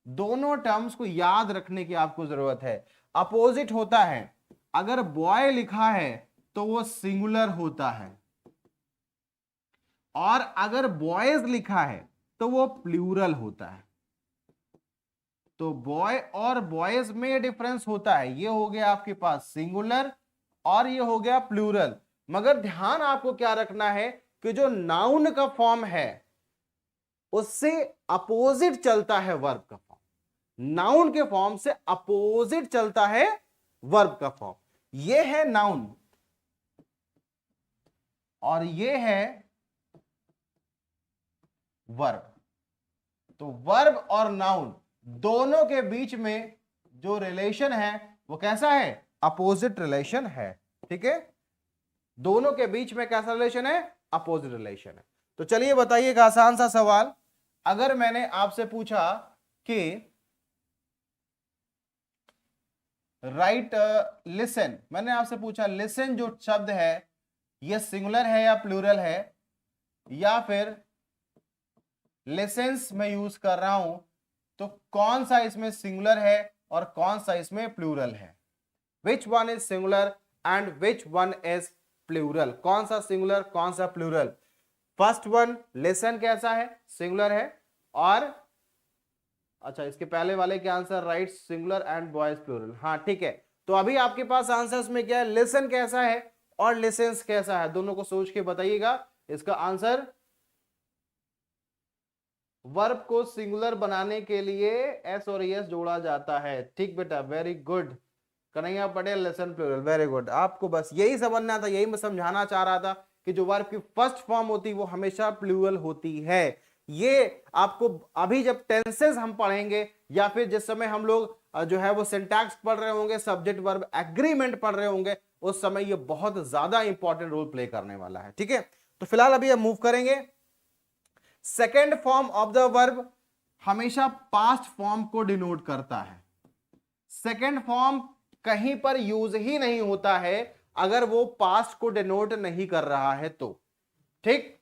Speaker 1: दोनों टर्म्स को याद रखने की आपको जरूरत है। अपोजिट होता है, अगर बॉय लिखा है तो वो सिंगुलर होता है, और अगर बॉयज लिखा है तो वो प्लूरल होता है। तो बॉय और बॉयज में डिफरेंस होता है। ये हो गया आपके पास सिंगुलर और ये हो गया प्लूरल। मगर ध्यान आपको क्या रखना है कि जो नाउन का फॉर्म है उससे अपोजिट चलता है वर्ब का फॉर्म। नाउन के फॉर्म से अपोजिट चलता है वर्ब का फॉर्म। ये है नाउन और ये है वर्ब। तो वर्ब और नाउन दोनों के बीच में जो रिलेशन है वो कैसा है, अपोजिट रिलेशन है। ठीक है, दोनों के बीच में कैसा रिलेशन है, अपोजिट रिलेशन है। तो चलिए बताइए एक आसान सा सवाल, अगर मैंने आपसे पूछा कि राइट लिसन, मैंने आपसे पूछा लिसन जो शब्द है ये सिंगुलर है या प्लूरल है, या फिर लिसन्स में यूज कर रहा हूं, तो कौन सा इसमें सिंगुलर है और कौन सा इसमें प्लूरल है। Which one is singular and which one is plural, कौन सा सिंगुलर कौन सा प्लूरल। फर्स्ट वन लिसन कैसा है, सिंगुलर है, और अच्छा इसके पहले वाले के answer right singular and boys plural. हाँ ठीक है, तो अभी आपके पास आंसर्स में क्या है, लिसन कैसा है और लिसन्स कैसा है, दोनों को सोच के बताइएगा। इसका आंसर वर्ब को सिंगुलर बनाने के लिए एस और एस जोड़ा जाता है। ठीक बेटा, very good Kanhaiya Patel, lesson plural, very good. आपको बस यही समझना था, यही मैं समझाना चाह रहा था कि जो वर्ब की फर्स्ट फॉर्म होती है वो हमेशा प्लूरल होती है। ये आपको अभी जब टेंसेस हम पढ़ेंगे या फिर जिस समय हम लोग जो है वो सिंटैक्स पढ़ रहे होंगे, सब्जेक्ट वर्ब एग्रीमेंट पढ़ रहे होंगे, उस समय ये बहुत ज्यादा इंपॉर्टेंट रोल प्ले करने वाला है। ठीक है, तो फिलहाल अभी हम मूव करेंगे। Second form of the verb हमेशा पास्ट फॉर्म को डिनोट करता है। सेकेंड फॉर्म कहीं पर यूज ही नहीं होता है अगर वो पास्ट को डिनोट नहीं कर रहा है तो। ठीक,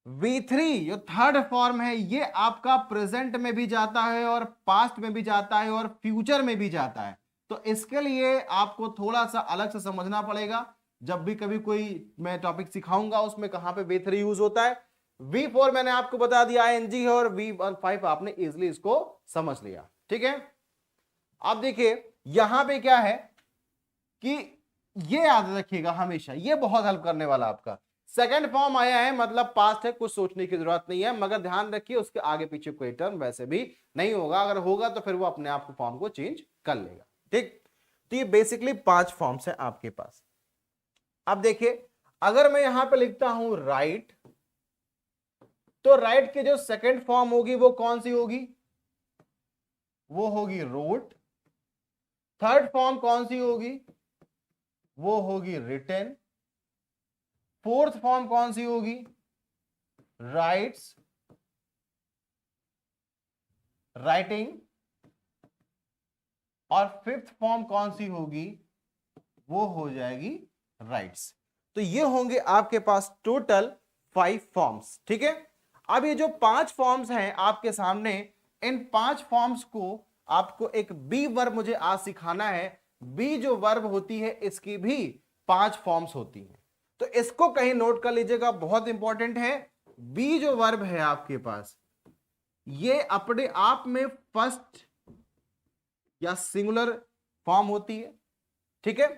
Speaker 1: V3 जो थर्ड फॉर्म है ये आपका प्रेजेंट में भी जाता है और पास्ट में भी जाता है और फ्यूचर में भी जाता है। तो इसके लिए आपको थोड़ा सा अलग से समझना पड़ेगा। जब भी कभी कोई मैं टॉपिक सिखाऊंगा उसमें कहां पे V3 यूज होता है। V4 मैंने आपको बता दिया ING है, और V15 आपने इजिली इसको समझ लिया। ठीक है, अब देखिए यहां पे क्या है कि ये याद रखिएगा हमेशा, ये बहुत हेल्प करने वाला आपका। सेकंड फॉर्म आया है मतलब पास्ट है, कुछ सोचने की जरूरत नहीं है, मगर ध्यान रखिए उसके आगे पीछे कोई टर्म वैसे भी नहीं होगा, अगर होगा तो फिर वो अपने आप को फॉर्म को चेंज कर लेगा। ठीक, तो ये बेसिकली 5 फॉर्म्स है आपके पास। अब देखिए अगर मैं यहां पे लिखता हूं राइट, तो राइट की जो सेकंड फॉर्म होगी वो कौन सी होगी, वो होगी रोट। थर्ड फॉर्म कौन सी होगी, वो होगी रिटन। फोर्थ फॉर्म कौन सी होगी, राइट्स, राइटिंग। और फिफ्थ फॉर्म कौन सी होगी, वो हो जाएगी राइट्स। तो ये होंगे आपके पास टोटल 5 फॉर्म्स। ठीक है, अब ये जो 5 फॉर्म्स हैं आपके सामने, इन 5 फॉर्म्स को आपको एक बी वर्ब मुझे आज सिखाना है। बी जो वर्ब होती है इसकी भी 5 फॉर्म्स होती हैं, तो इसको कहीं नोट कर लीजिएगा, बहुत इंपॉर्टेंट है। बी जो वर्ब है आपके पास, ये अपने आप में फर्स्ट या सिंगुलर फॉर्म होती है, ठीक है।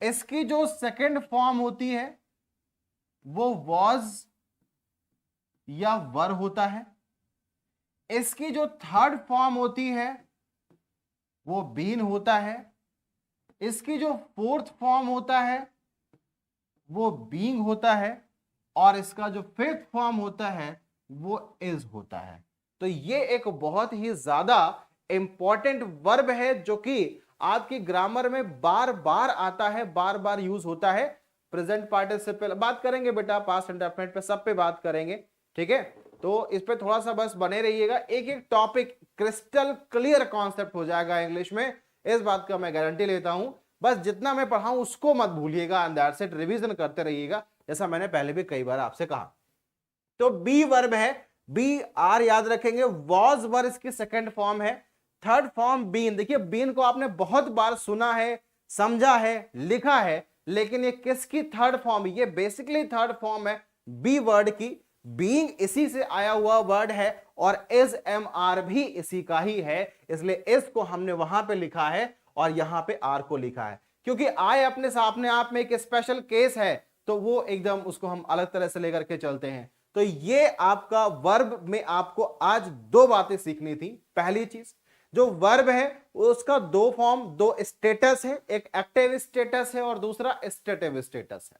Speaker 1: इसकी जो सेकंड फॉर्म होती है वो वॉज या वर होता है। इसकी जो थर्ड फॉर्म होती है वो बीन होता है। इसकी जो फोर्थ फॉर्म होता है वो बीइंग होता है। और इसका जो फिफ्थ फॉर्म होता है वो इज होता है। तो ये एक बहुत ही ज्यादा इंपॉर्टेंट वर्ब है जो कि आपकी ग्रामर में बार बार आता है, बार बार यूज होता है। प्रेजेंट पार्टिसिपल बात करेंगे बेटा, पास्ट इंडेफिनिट पे सब पे बात करेंगे, ठीक है। तो इस पे थोड़ा सा बस बने रहिएगा, एक एक टॉपिक क्रिस्टल क्लियर कॉन्सेप्ट हो जाएगा इंग्लिश में, इस बात का मैं गारंटी लेता हूं। बस जितना मैं पढ़ाऊं उसको मत भूलिएगा, अंदर से रिवीजन करते रहिएगा, जैसा मैंने पहले भी कई बार आपसे कहा। तो बी वर्ब है, बी आर याद रखेंगे, वॉज वर्ब इसकी सेकंड फॉर्म है। थर्ड फॉर्म बीन, देखिए बीन को आपने बहुत बार सुना है, समझा है, लिखा है, लेकिन ये किसकी थर्ड फॉर्म? ये बेसिकली थर्ड फॉर्म है बी वर्ड की। बीइंग इसी से आया हुआ वर्ड है और इज एम आर भी इसी का ही है, इसलिए इस को हमने वहां पे लिखा है और यहां पे आर को लिखा है, क्योंकि आय अपने आप में एक स्पेशल केस है, तो वो एकदम उसको हम अलग तरह से लेकर के चलते हैं। तो ये आपका वर्ब में आपको आज 2 बातें सीखनी थी। पहली चीज, जो वर्ब है उसका 2 फॉर्म, 2 स्टेटस है, एक एक्टिव स्टेटस है और दूसरा स्टेटिव स्टेटस है।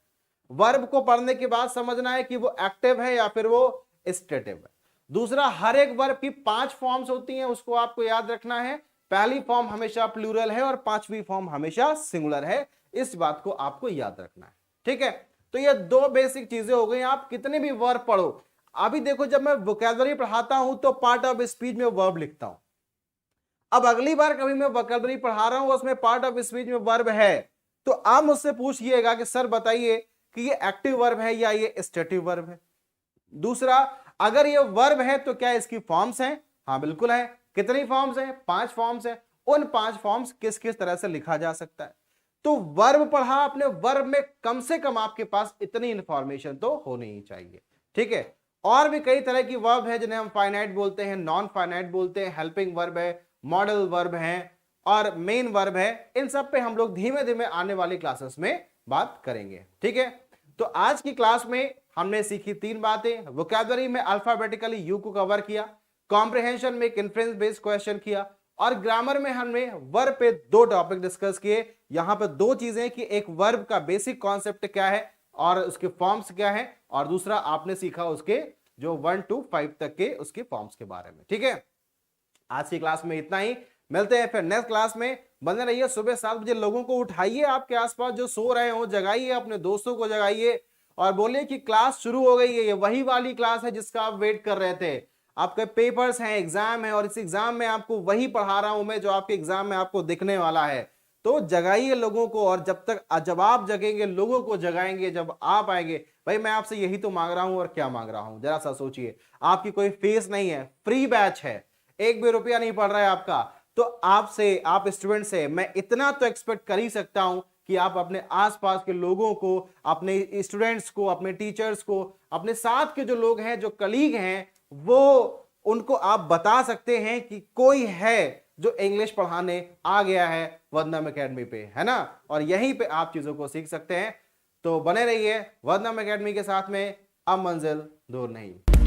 Speaker 1: वर्ब को पढ़ने के बाद समझना है कि वो एक्टिव है या फिर वो स्टेटिव है। दूसरा, हर एक वर्ब की 5 फॉर्म्स होती हैं, उसको आपको याद रखना है। पहली फॉर्म हमेशा प्लूरल है और 5वीं फॉर्म हमेशा सिंगुलर है, इस बात को आपको याद रखना है, ठीक है। तो ये 2 बेसिक चीजें हो गई। आप कितने भी वर्ब पढ़ो, अभी देखो जब मैं वोकैबुलरी पढ़ाता हूं तो पार्ट ऑफ स्पीच में वर्ब लिखता हूं। अब अगली बार कभी मैं वोकैबुलरी पढ़ा रहा हूं उसमें पार्ट ऑफ स्पीच में वर्ब है, तो आप मुझसे पूछिएगा कि सर बताइए कि ये एक्टिव वर्ब है या ये स्टेटिव वर्ब है। दूसरा, अगर ये वर्ब है तो क्या इसकी फॉर्म्स हैं? हाँ बिल्कुल है। कितनी फॉर्म्स हैं? 5 फॉर्म्स हैं। उन 5 फॉर्म्स किस किस तरह से लिखा जा सकता है? तो वर्ब पढ़ा आपने, वर्ब में कम से कम आपके पास इतनी इंफॉर्मेशन तो होनी ही चाहिए, ठीक है। और भी कई तरह की वर्ब है जिन्हें हम फाइनाइट बोलते हैं, नॉन फाइनाइट बोलते हैं, हेल्पिंग वर्ब है, मॉडल वर्ब है और मेन वर्ब है। इन सब पे हम लोग धीमे धीमे आने वाली क्लासेस में बात करेंगे, ठीक है। तो आज की क्लास में हमने सीखी 3 बातें। वोकैबुलरी में अल्फाबेटिकली यू को कवर किया, कॉम्प्रिहेंशन में एक इन्फ्रेंस बेस्ड क्वेश्चन किया और ग्रामर में हमने वर्ब पे 2 टॉपिक डिस्कस किए। यहां पे 2 चीजें कि एक वर्ब का बेसिक कॉन्सेप्ट क्या है और उसके फॉर्म्स क्या है, और दूसरा आपने सीखा उसके जो 1 to 5 तक के उसके फॉर्म्स के बारे में, ठीक है। आज की क्लास में इतना ही, मिलते हैं फिर नेक्स्ट क्लास में। बने रहिए, सुबह 7 बजे लोगों को उठाइए, आपके आसपास जो सो रहे हो जगाइए, अपने दोस्तों को जगाइए और बोलिए कि क्लास शुरू हो गई है। ये वही वाली क्लास है जिसका आप वेट कर रहे थे। आपके पेपर्स हैं, एग्जाम है और इस एग्जाम में आपको वही पढ़ा रहा हूं मैं जो आपके एग्जाम में आपको दिखने वाला है। तो जगाइए लोगों को, और जब आप जगेंगे लोगों को जगाएंगे, जब आप आएंगे। भाई मैं आपसे यही तो मांग रहा हूं, और क्या मांग रहा हूं जरा सा सोचिए। आपकी कोई फीस नहीं है, फ्री बैच है, 1 भी रुपया नहीं पड़ रहा है आपका। तो आपसे, आप स्टूडेंट से मैं इतना तो एक्सपेक्ट कर ही सकता हूं कि आप अपने आसपास के लोगों को, अपने स्टूडेंट्स को, अपने टीचर्स को, अपने साथ के जो लोग हैं, जो कलीग हैं, वो उनको आप बता सकते हैं कि कोई है जो इंग्लिश पढ़ाने आ गया है वदनम एकेडमी पे, है ना। और यहीं पे आप चीजों को सीख सकते हैं। तो बने रहिए वदनम एकेडमी के साथ में, अब मंजिल दूर नहीं।